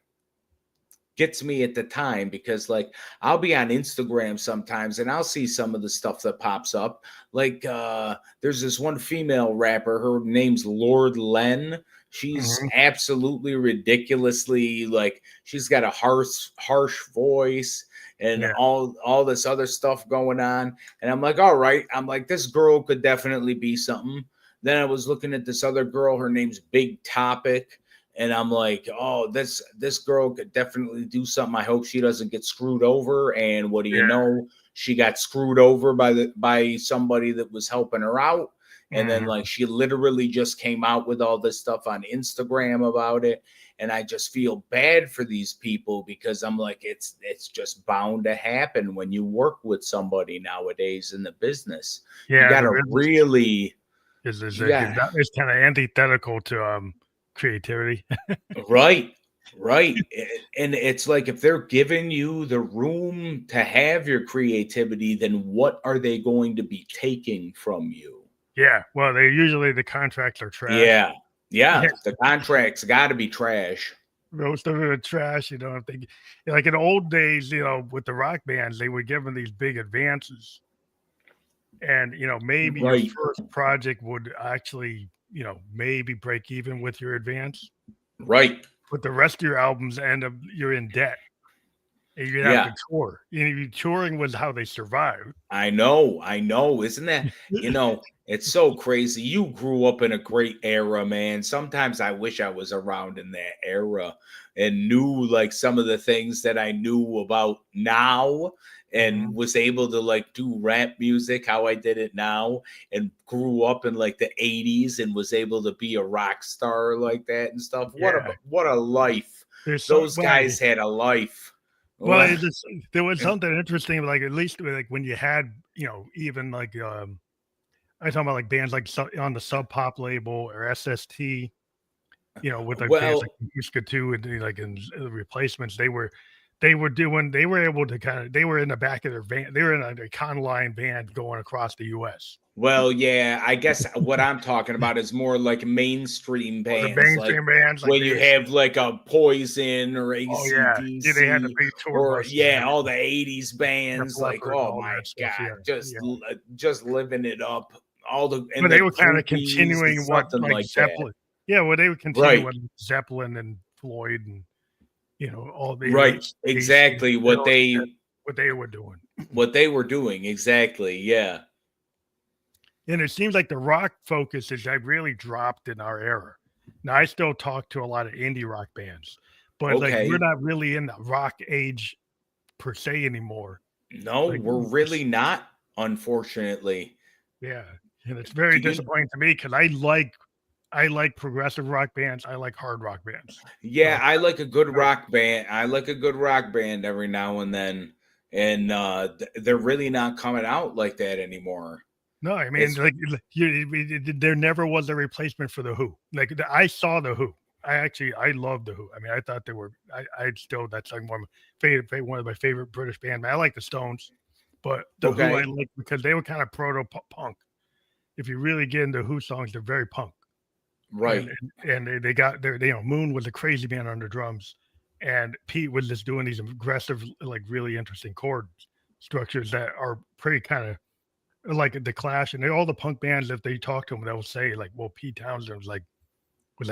gets me at the time, because like I'll be on Instagram sometimes and I'll see some of the stuff that pops up. Like there's this one female rapper, her name's Lord Len. She's Mhm. absolutely ridiculously like she's got a harsh voice and Yeah. all this other stuff going on. And I'm like, all right, I'm like, this girl could definitely be something. Then I was looking at this other girl, her name's Big Topic, and I'm like, oh, this girl could definitely do something. I hope she doesn't get screwed over. And what do you Yeah. know? She got screwed over by somebody that was helping her out. And then Mhm. like she literally just came out with all this stuff on Instagram about it. And I just feel bad for these people, because I'm like, it's just bound to happen when you work with somebody nowadays in the business. You Yeah, the gotta business really, is you like got that is kinda antithetical to, creativity. right, right. And it's like if they're giving you the room to have your creativity, then what are they going to be taking from you? Yeah, well, the contracts are trash. Yeah. Yeah. Yeah, The contract's got to be trash. most of it are trash, if they like, in the old days, with the rock bands, they would give them these big advances, and, maybe your Right. first project would actually, maybe break even with your advance, Right. but the rest of your albums end up you're in debt. And you'd have Yeah. to tour. Touring was how they survived. I know. Isn't that, it's so crazy. You grew up in a great era, man. Sometimes I wish I was around in that era and knew like some of the things that I knew about now and Mhm. was able to like do rap music how I did it now, and grew up in like the 80s and was able to be a rock star like that and stuff. Yeah. What a life. There's so Those guys had a life. well, it just there was something interesting, like, at least, like, when you had, even, like, I'm talking about, like, bands, like, on the Sub Pop label or SST, with, like, bands like Well, Muska 2 and, like, and the Replacements, they were able to they were in the back of their van. They were in a Econoline van going across the US. Well, yeah, I guess what I'm talking about is more like mainstream Or the bands, like mainstream bands, like, when you have like a Poison or oh, yeah. Yeah, they had the AC, big tour or buses and yeah, all the everything. 80s Def bands, like, Leppard and oh all my that stuff, yeah, God, yeah. just living it up. All the, But and they the were kinda groupies and continuing what, something like, like that. Zeppelin yeah, well, they were continuing Right, what Zeppelin and Floyd and, all the right, AC, exactly Bill, what they were doing. what they were doing, exactly, yeah. And it seems like the rock focus has, like, really dropped in our era. Now, I still talk to a lot of indie rock bands, but, like, we're Okay. not really in the rock age per se anymore. No, Like, we're it's really not, unfortunately. yeah, and it's very Do you disappointing to me because I like progressive rock bands, I like hard rock bands. Yeah, So, I like a good I rock band. I like a good rock band every now and then. And they're really not coming out like that anymore. no, I mean, It's like, there never was a replacement for the Who. Like, I saw the Who. I love the Who. I mean, I thought they were. I still that's like one of my favorite British band. I like the Stones, but the Who I okay. like because they were kind of proto punk. If you really get into Who songs, they're very punk, and Right. they got their Moon was a crazy band on the drums, and Pete was just doing these aggressive, like, really interesting chord structures that are pretty kind of like the Clash and all the punk bands. If they talk to them, they'll say like, "Well, Pete Townsend was like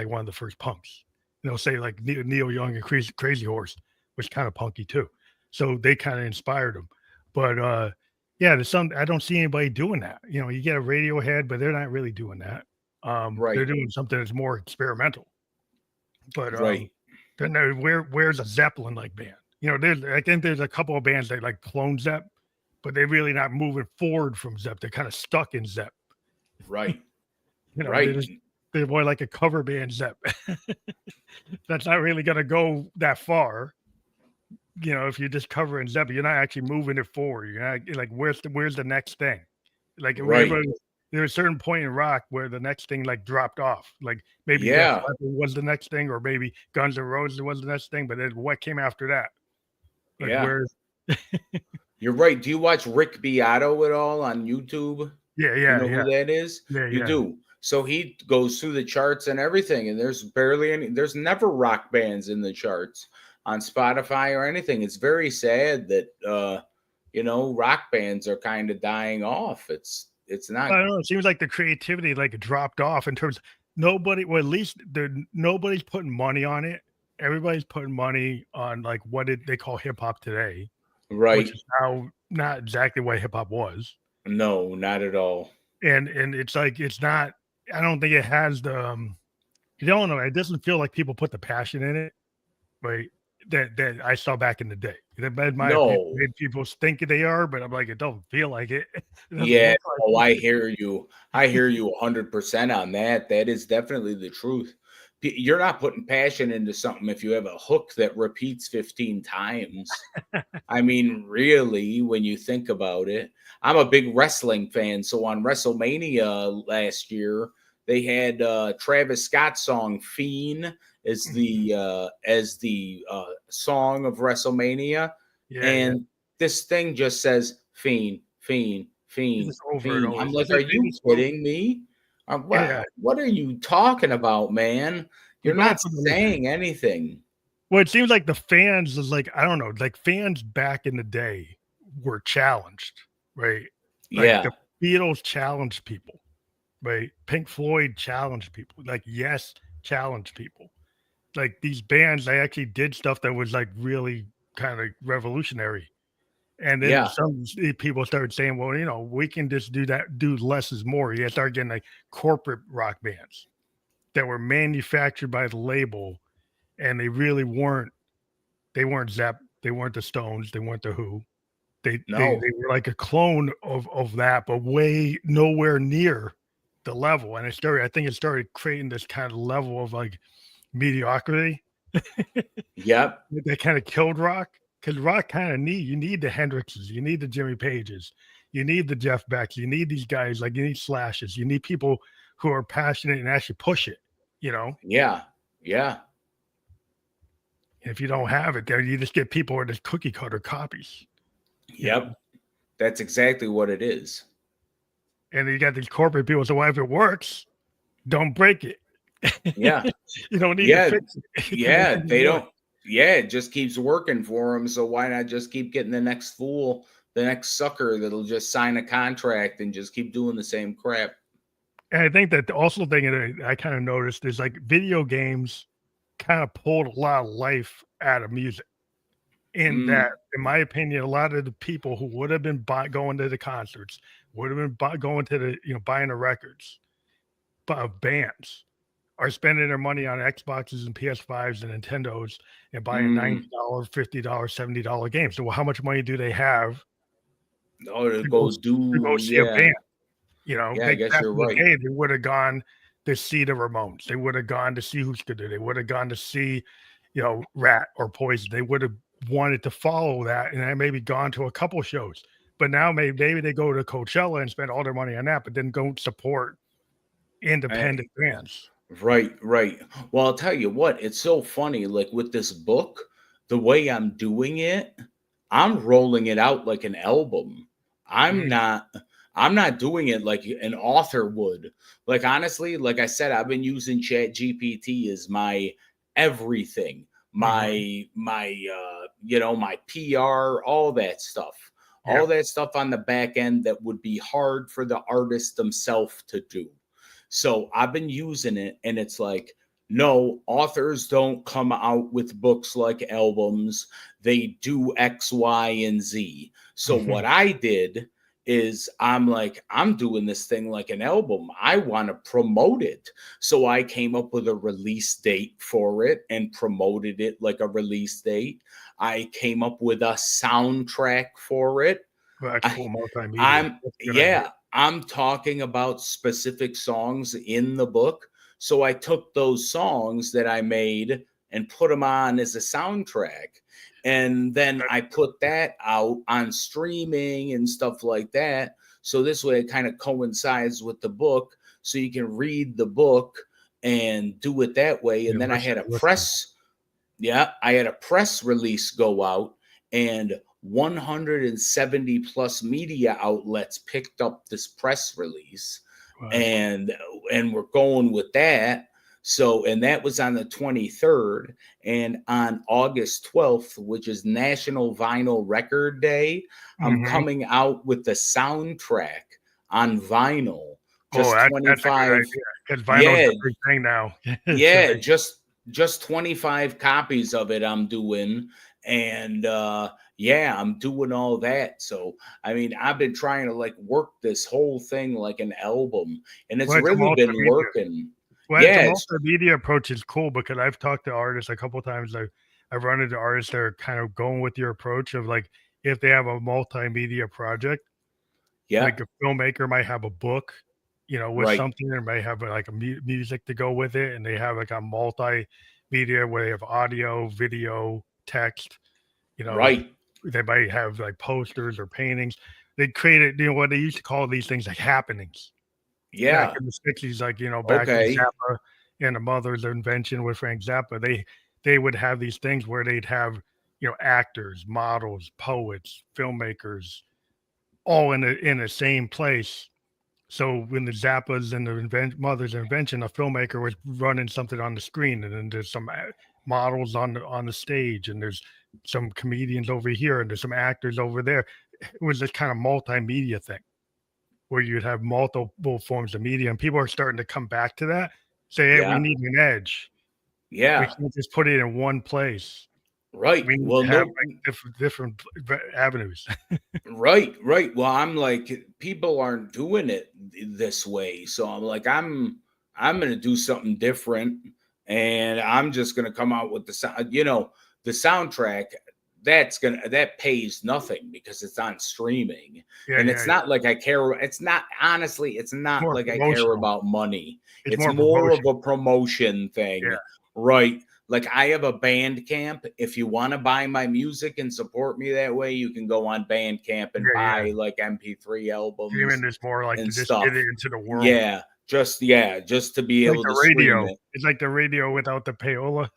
one of the first punks." And they'll say like Neil Young and Crazy Horse was kind of punky too, so they kind of inspired them. But yeah, there's some I don't see anybody doing that. You get a Radiohead, but they're not really doing that. They're Right. doing something that's more experimental. But Right. then where's a Zeppelin like band? I think there's a couple of bands that like clone Zepp, but they're really not moving forward from Zepp. They're kind of stuck in Zepp. Right. They're Right. just they're more like a cover band Zepp. That's not really gonna go that far. If you're just covering Zepp, you're not actually moving it forward. You're not like where's the next thing? Like Right. there's a certain point in rock where the next thing like dropped off. Like maybe Def Yeah. Leppard was the next thing, or maybe Guns N' Roses was the next thing. But then what came after that? Like Yeah. where's You're right. Do you watch Rick Beato at all on YouTube? yeah, You yeah, know yeah, who that is? yeah, You yeah. do. So he goes through the charts and everything, and there's never rock bands in the charts on Spotify or anything. It's very sad that rock bands are kind of dying off. It's I not don't know. It seems like the creativity like dropped off in terms. Nobody, well, at least nobody's putting money on it. Everybody's putting money on like they call hip hop today, which right. is now not exactly what hip hop was. No, not at all. And it's like it's not. I don't think it has the. You don't know. It doesn't feel like people put the passion in it, right? That I saw back in the day. That, in my opinion, No. made people think they are, but I'm like, it don't feel like it. It doesn't Yeah, look oh, like I it. hear you. I hear you 100% on that. That is definitely the truth. You're not putting passion into something if you have a hook that repeats 15 times. I mean, really, when you think about it, I'm a big wrestling fan. So on WrestleMania last year, they had Travis Scott's song "Fiend" as the song of WrestleMania, Yeah, yeah. and this thing just says "Fiend, Fiend, It's Fiend, just over and Fiend." over. I'm It's like, "Are like they you just go kidding me? yeah, What are you talking about, man? they're You're going not for the saying anything." well, it seems like the fans is like, I don't know, like fans back in the day were challenged, right? Like the Yeah, Beatles challenged people, right? Pink Floyd challenged people, like Yes challenged people. Like these bands, they actually did stuff that was like really kind of revolutionary. And then Yeah. some people started saying, well, you know, we can just do less is more. You start getting like corporate rock bands that were manufactured by the label, and they weren't Zepp, they weren't the Stones, they weren't the Who. They No. were like a clone of that, but way nowhere near the level. And I think it started creating this kind of level of like mediocrity Yep. that kind of killed rock. Because rock kind of you need the Hendrixes, you need the Jimmy Pages, you need the Jeff Becks, you need these guys, like you need Slashes, you need people who are passionate and actually push it, you know. Yeah. Yeah. If you don't have it there, you just get people who are just cookie cutter copies, you know. Yep. That's exactly what it is. And then you got these corporate people. So well, if it works, don't break it. Yeah. You don't need to Yeah. fix it. Yeah. They don't. Yeah. It just keeps working for them. So why not just keep getting the next fool, the next sucker that'll just sign a contract and just keep doing the same crap? And I think that the also thing that I kind of noticed is like video games kind of pulled a lot of life out of music. In that, in my opinion, a lot of the people who would have been going to the concerts, would have been going to the, you know, buying the records, bands are spending their money on Xboxes and PS5s and Nintendos and buying $90, $50, $70 games. So, well, how much money do they have Oh, to to go go do. see a Yeah. band? You know, Yeah. I guess back you're in the right. day, they would have gone to see the Ramones. They would have gone to see Who's Good. They would have gone to see, you know, Rat or Poison. They would have wanted to follow that, and I maybe gone to a couple shows. But now maybe they go to Coachella and spend all their money on that, but then don't support independent bands. Right, right. Well, I'll tell you what, it's so funny. Like with this book, the way I'm doing it, I'm rolling it out like an album. I'm Mm, not I'm not doing it like an author would. Like honestly, like I said, I've been using Chat GPT as my everything, mhm. my PR, all that stuff. All Yep. that stuff on the back end that would be hard for the artist themselves to do. So I've been using it, and it's like, no, authors don't come out with books like albums. They do X, Y, and Z. So what Mhm. I did is I'm like, I'm doing this thing like an album. I want to promote it. So I came up with a release date for it and promoted it like a release date. I came up with a soundtrack for it. Well, that's I, cool multimedia. I'm That's a good idea. yeah, I'm talking about specific songs in the book. So I took those songs that I made and put them on as a soundtrack. And then That's I a good put that out on streaming and stuff like that. So this way it kind of coincides with the book. So you can read the book and do it that way. idea. And then Listen. I had a press release go out, and 170 plus media outlets picked up this press release, Well, that's cool. and we're going with that. So, and that was on the 23rd, and on August 12th, which is National Vinyl Record Day, I'm Mhm. coming out with the soundtrack on vinyl. Oh, Just that's a good 25, idea because vinyl's yeah, the big thing now. So yeah, they just 25 copies of it I'm doing. And yeah, I'm doing all that. So I mean, I've been trying to like work this whole thing like an album, and it's well, it's a really been multimedia. working. Well, it's a Yeah, it's multimedia approach is cool because I've talked to artists a couple times. I've run into artists that are kind of going with your approach of like if they have a multimedia project, yeah, like a filmmaker might have a book, you know, with right, something, or might have like a music to go with it, and they have like a multimedia where they have audio, video, text. You know, right. they might have like posters or paintings. They created, you know, what they used to call these things like happenings back Yeah. in the 60s, like, you know, back in Okay. Zappa and the Mother's Invention with Frank Zappa, they would have these things where they'd have, you know, actors, models, poets, filmmakers, all in the same place. So when the Zappas and the Mother's Invention, a filmmaker was running something on the screen, and then there's some models on the stage, and there's some comedians over here, and there's some actors over there. It was this kind of multimedia thing where you'd have multiple forms of media, and people are starting to come back to that. Say, hey, we Yeah. need an edge. We Yeah. can't just put it in one place. Right. We need Well, to have no. like different avenues. Right. Well, I'm like, people aren't doing it this way, so I'm like, I'm gonna do something different, and I'm just gonna come out with the sound. The soundtrack that pays nothing because it's on streaming, Yeah, and yeah, it's yeah. not like I care. It's not, honestly, it's It's not more like I care promotional. about money. It's It's more more of promotion. a promotion Yeah, thing, right? Like, I have a Bandcamp. If you want to buy my music and support me that way, you can go on Bandcamp and yeah, yeah. buy like MP3 albums Streaming is more like to and just get stuff. it into the world. Just to be Like able the to stream radio. it. It's like the radio without the payola.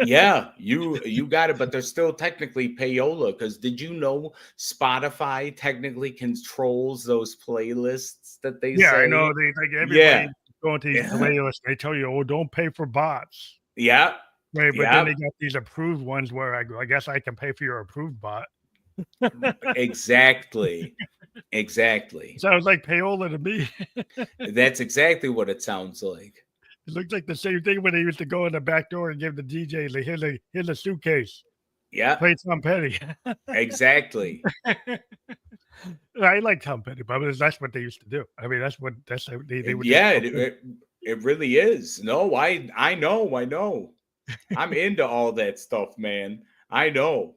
Yeah, you got it, but there's still technically payola, because did you know Spotify technically controls those playlists that they Yeah, I know. say? They like everybody Yeah. going to these playlists. They tell you, "Oh, don't pay for bots." Yeah. Right, but then Yeah. they got these approved ones where I guess I can pay for your approved bot. Exactly. Exactly. Sounds like payola to me. That's exactly what it sounds like. It looks like the same thing when they used to go in the back door and give the DJ, like, here's a suitcase. Yeah, Play Tom Petty. exactly. I like Tom Petty, but that's what they used to do. I mean, that's how they would just Yeah, go in. it really is. No, I know. I'm into all that stuff, man. I know.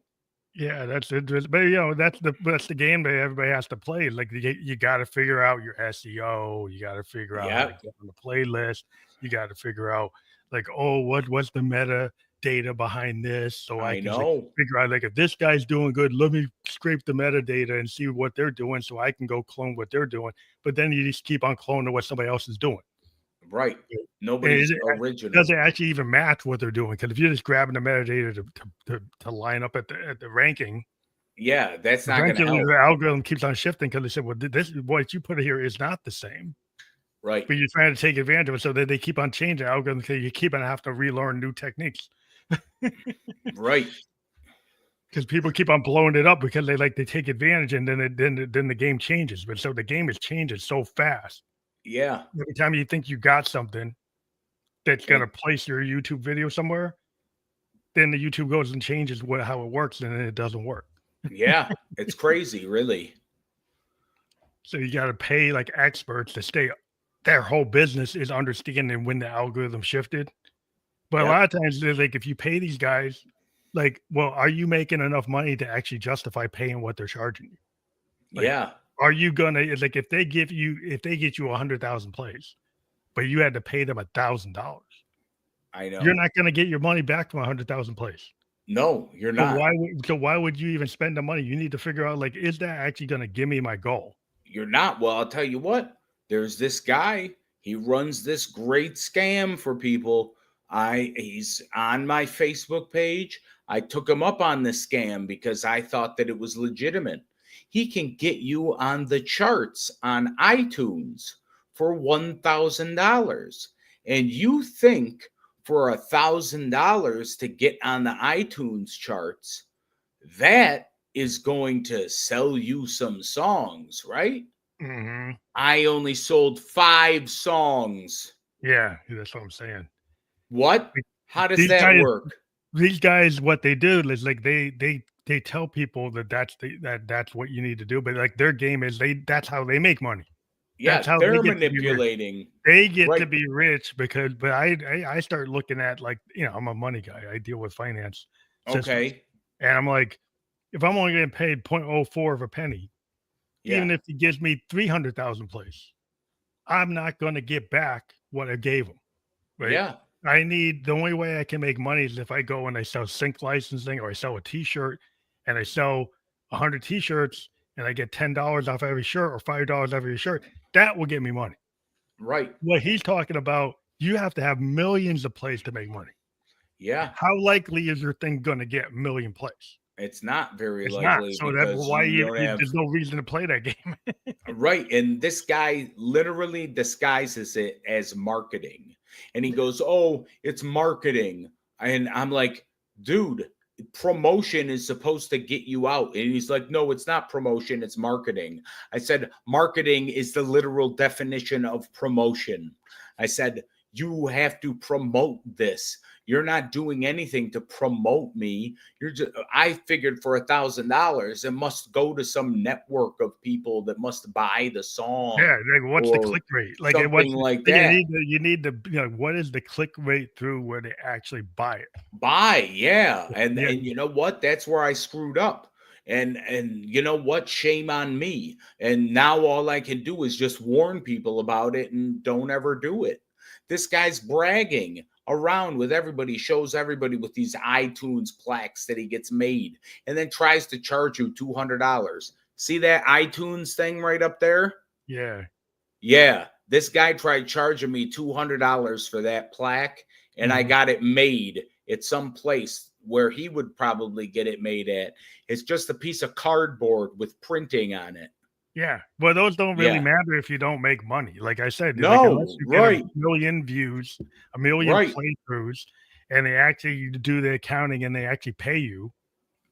Yeah, that's interesting. But that's the game that everybody has to play. Like you got to figure out your SEO. You got to figure out how to Yeah, get on the playlist. You got to figure out like, oh, what's the meta data behind this, so I I can like know. figure out like if this guy's doing good, let me scrape the metadata and see what they're doing, so I can go clone what they're doing. But then you just keep on cloning what somebody else is doing. Right. And Nobody's does original. it actually even match what they're doing? Because if you're just grabbing the metadata to line up at the ranking, Yeah, that's not going to eventually help. the algorithm keeps on shifting because they said, well, this is what you put here is not the same. Right. But you're trying to take advantage of it, so that they keep on changing the algorithm because you keep on having to relearn new techniques. Right. Because people keep on blowing it up because they take advantage, and then the game changes. But so the game is changing so fast. Yeah. Every time you think you got something that's It, gonna place your YouTube video somewhere, then the YouTube goes and changes how it works, and then it doesn't work. yeah. It's crazy, really. So you got to pay like experts to stay. Their whole business is understanding when the algorithm shifted. But a Yep. lot of times, they're like, if you pay these guys, like, well, are you making enough money to actually justify paying what they're charging you? Like, Yeah. are you gonna like if they get you 100,000 plays, but you had to pay them $1,000, I you're know. not gonna get your money back from 100,000 plays. No, you're So not. why would you even spend the money? You need to figure out like, is that actually gonna give me my goal? You're not. Well, I'll tell you what. There's this guy. He runs this great scam for people. He's on my Facebook page. I took him up on this scam because I thought that it was legitimate. He can get you on the charts on iTunes for $1,000. And you think for $1,000 to get on the iTunes charts, that is going to sell you some songs, right? Mm-hmm. I only sold 5 songs. Yeah, that's what I'm saying. What? Like, How does these that guys, work? what they do is like they tell people that that's what you need to do, but like their game is that's how they make money. That's Yeah, how they they're get to be rich. manipulating. They get to Right. be rich because, but I start looking at like, I'm a money guy. I deal with finance systems, Okay. and I'm like, if I'm only getting paid 0.04 of a penny, Yeah. even if he gives me 300,000 plays, I'm not going to get back what I gave him. Right? Yeah. The only way I can make money is if I go and I sell sync licensing, or I sell a T-shirt and I sell 100 T-shirts and I get $10 off every shirt or $5 off every shirt. That will get me money. Right. What he's talking about, you have to have millions of plays to make money. Yeah. How likely is your thing going to get a million plays? It's not very It's not. likely So that's because why you don't have. there's no reason to play that game. Right. And this guy literally disguises it as marketing. And he goes, "Oh, it's marketing." And I'm like, "Dude, promotion is supposed to get you out." And he's like, "No, it's not promotion, it's marketing." I said, "Marketing is the literal definition of promotion." I said, "You have to promote this. You're not doing anything to promote me. You're just, I figured for $1,000, it must go to some network of people that must buy the song Yeah, like what's the or click rate? Like something like you that. need to what is the click rate through where they actually buy it? Buy, yeah. Yeah, And you know what? That's where I screwed up. And you know what? Shame on me. And now all I can do is just warn people about it and don't ever do it. This guy's bragging around with everybody, shows everybody with these iTunes plaques that he gets made, and then tries to charge you $200. See that iTunes thing right up there? yeah. Yeah, this guy tried charging me $200 for that plaque, and I Mhm. got it made at some place where he would probably get it made at. It's just a piece of cardboard with printing on it. Yeah. Well, those don't really Yeah. matter if you don't make money. Like I said, like unless No, you get a right, million views, a million right, playthroughs, and they actually do the accounting and they actually pay you.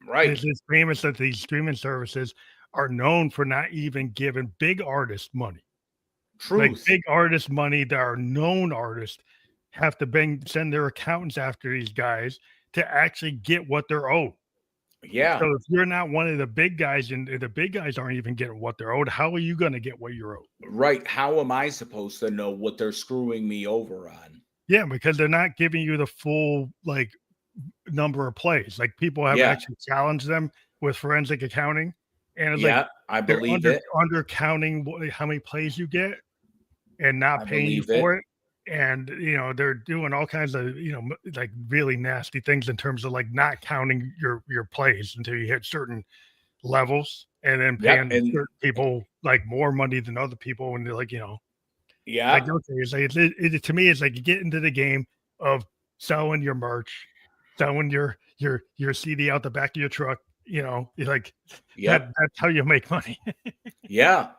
right. It's famous that these streaming services are known for not even giving big artists money. Like Truth. big artist money that are known artists have to send their accountants after these guys to actually get what they're owed. Yeah, So if you're not one of the big guys and the big guys aren't even getting what they're owed, how are you going to get what you're owed? right. How am I supposed to know what they're screwing me over on? Yeah, because they're not giving you the full like number of plays. Like people have Yeah, actually challenged them with forensic accounting, and it's like yeah, I they're believe it. undercounting how many plays you get and not I paying you believe it. for it. And they're doing all kinds of like really nasty things in terms of like not counting your plays until you hit certain levels, and then Yep, paying and certain people like more money than other people. And they're like, like yeah, okay, it's like to me, it's like you get into the game of selling your merch, selling your CD out the back of your truck. You're like yep. that's how you make money. Yeah,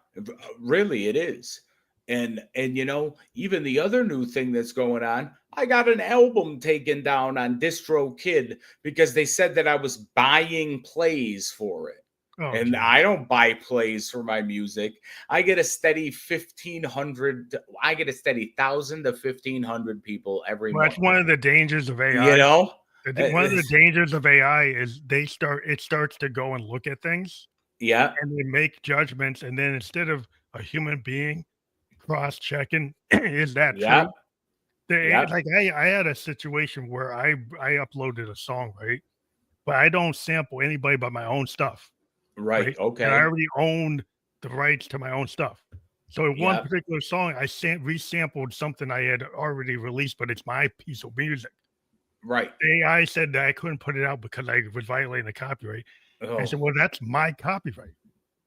really it is. And even the other new thing that's going on, I got an album taken down on DistroKid because they said that I was buying plays for it. Oh, And geez. I don't buy plays for my music. I get a steady 1,500, I get a steady 1,000 to 1,500 people every Well, that's month. one of the dangers of You AI. know? One of the dangers of AI is it starts to go and look at things Yeah, and they make judgments, and then instead of a human being cross-checking, is that yeah, true? They yeah. like I had a situation where I uploaded a song, right? But I don't sample anybody but my own stuff, Right. right? And I Okay. already owned the rights to my own stuff. So in one Yeah. particular song, I resampled something I had already released, but it's my piece of music. Right. The AI said that I couldn't put it out because I was violating the copyright. I said, Oh, "Well, that's my copyright."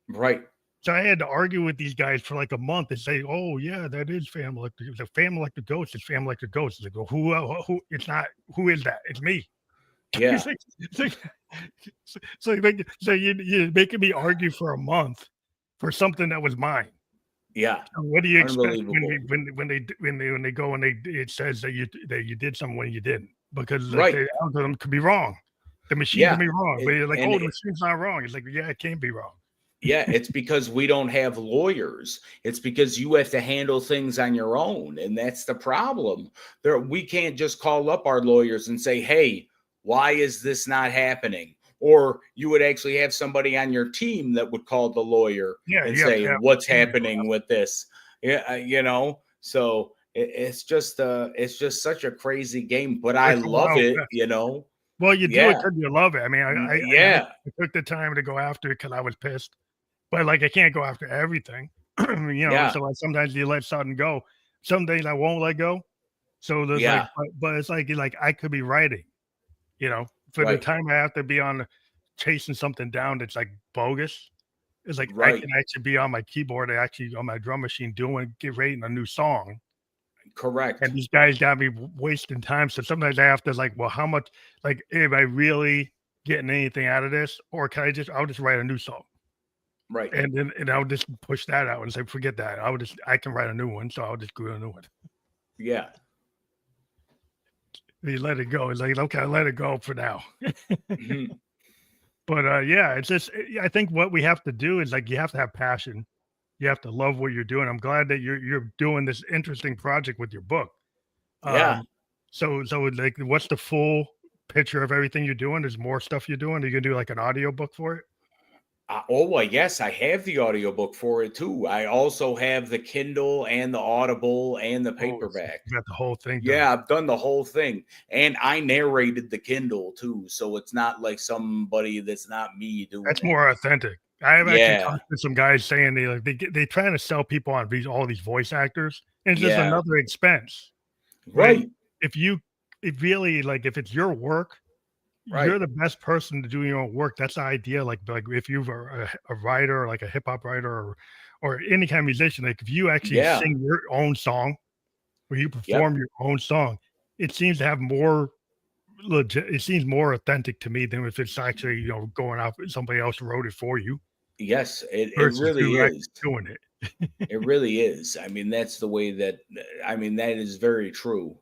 right. So I had to argue with these guys for like a month and say, "Oh yeah, that is Family Like the Family Like the Ghost. It's Family Like the Ghost." It's like, "Well, who? It's not. Who is that? It's me." Yeah. It's like so you're making me argue for a month for something that was mine. Yeah. So what do you expect Unbelievable. when they go and it says that you did something when you didn't? Because like Right. the algorithm could be wrong. The machine can Yeah. be wrong, but you're like, And "Oh, the machine's not wrong." It's like, "Yeah, it can be wrong." yeah, it's because we don't have lawyers. It's because you have to handle things on your own. And that's the problem. We can't just call up our lawyers and say, hey, why is this not happening? Or you would actually have somebody on your team that would call the lawyer Yeah, and you have to say, have what's a team to go happening with this? Yeah, So it's just such a crazy game, but I It's a love wild it. Well, you do it Yeah. because you love it. I mean, Yeah. I took the time to go after it because I was pissed, but, like, I can't go after everything, Yeah. so, like, sometimes you let something go. Some days I won't let go, so there's, like Yeah. but it's like, I could be writing, for the Right. time I have to be on chasing something down that's, like, bogus, it's like I Right. can actually be on my keyboard, actually on my drum machine writing a new song. And Correct. these guys got me wasting time. So sometimes I have to like, well, how much, like, am I really getting anything out of this? Or I'll just write a new song. Right. And I'll just push that out and say, forget that. I can write a new one. So I'll just do a new one. Yeah. You let it go. It's like, okay, I let it go for now. Mhm. But yeah, it's just, I think what we have to do is like, you have to have passion. You have to love what you're doing. I'm glad that you're doing this interesting project with your book. Yeah. Um, So like, what's the full picture of everything you're doing? There's more stuff you're doing. Are you gonna do like an audio book for it? Well, yes, I have the audiobook for it too. I also have the Kindle and the Audible and the Oh, so paperback. you got the whole thing done. Yeah, I've done the whole thing. And I narrated the Kindle too. So it's not like somebody that's not me doing That's it. more authentic. I have actually Yeah. talked to some guys saying they trying to sell people on all these voice actors, and it's just Yeah. another expense, right? Right. If you if really like if it's your work, you're Right. the best person to do your own work. That's the idea. Like if you're a writer, like a hip hop writer, or any kind of musician, like if you actually Yeah. sing your own song or you Yep. perform your own song, it seems to have more legit. It seems more authentic to me than if it's actually going out. Somebody else wrote it for you Yes, it versus really you is. actually doing it. It really is. I mean, that's the way that I mean, that is very true.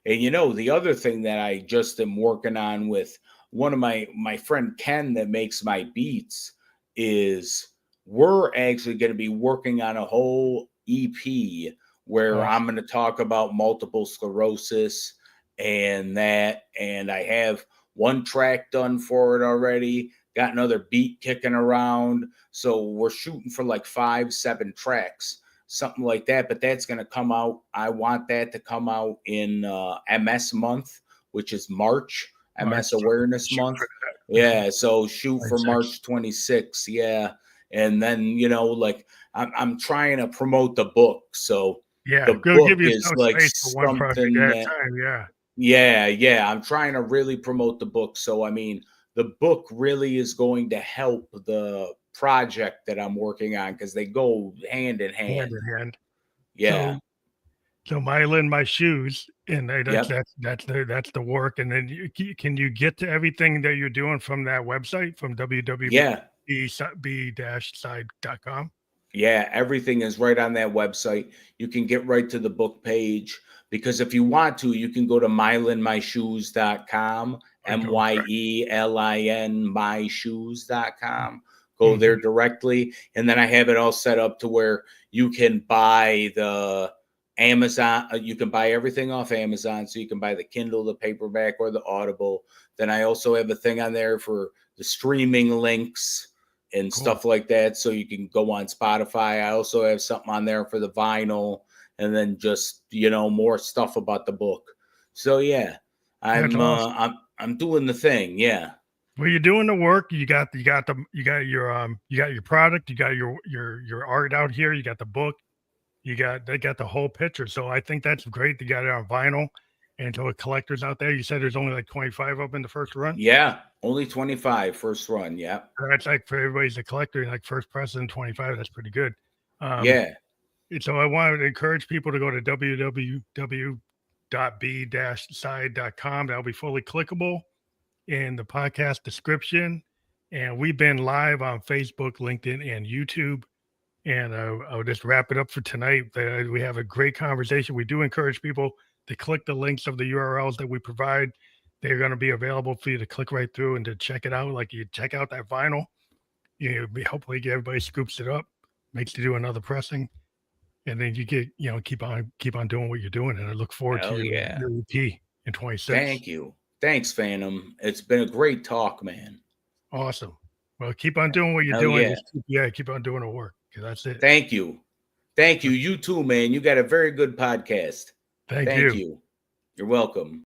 And the other thing that I just am working on with one of my friend Ken that makes my beats is we're actually going to be working on a whole EP where I'm Awesome. going to talk about multiple sclerosis and that, and I have one track done for it already, got another beat kicking around. So we're shooting for like 5-7 tracks, something like that. But that's going to come out. I want that to come out in MS month, which is March, March, MS so Awareness shoot for Month. that. Okay. Yeah, so shoot for 26. March 26th. Yeah, and then like I'm trying to promote the book. So Yeah, the go give book is yourself like space for one project something at a that time. Yeah. yeah, I'm trying to really promote the book. So, I mean, the book really is going to help the project that I'm working on because they go hand in Hand hand. in hand. Yeah. So Myelin My Shoes, and Yep. that's the work. And then can you get to everything that you're doing from that website from Yeah. www.b-side.com? Yeah. Everything is right on that website. You can get right to the book page because if you want to, you can go to myelinmyshoes.com, Or go direct. Myelin myshoes.com. Go Mhm. there directly. And then I have it all set up to where you can buy the Amazon, you can buy everything off Amazon. So you can buy the Kindle, the paperback, or the Audible. Then I also have a thing on there for the streaming links and Cool. stuff like that. So you can go on Spotify. I also have something on there for the vinyl and then just, more stuff about the book. So yeah, That's awesome. I'm doing the thing. Yeah. Well, you're doing the work. You got your product. You got your art out here. You got the book. They got the whole picture. So I think that's great. They got it on vinyl. And to the collectors out there, you said there's only like 25 up in the first run. Yeah. Only 25 first run. Yeah. That's like for everybody's a collector, like first press and 25. That's pretty good. Um, Yeah. and so I wanted to encourage people to go to www.b-side.com. That'll be fully clickable in the podcast description. And we've been live on Facebook, LinkedIn, and YouTube. And I'll just wrap it up for tonight. We have a great conversation. We do encourage people to click the links of the URLs that we provide. They're going to be available for you to click right through and to check it out. Like you check out that vinyl, hopefully everybody scoops it up, makes you do another pressing, and then you get keep on doing what you're doing. And I look forward to Hell yeah. your EP in 26. Thank you. Thanks, Phantom. It's been a great talk, man. Awesome. Well, keep on doing what you're Hell doing. yeah. Just keep on doing the work, because that's it. Thank you. Thank you. You too, man. You got a very good podcast. Thank Thank you. you. You're welcome.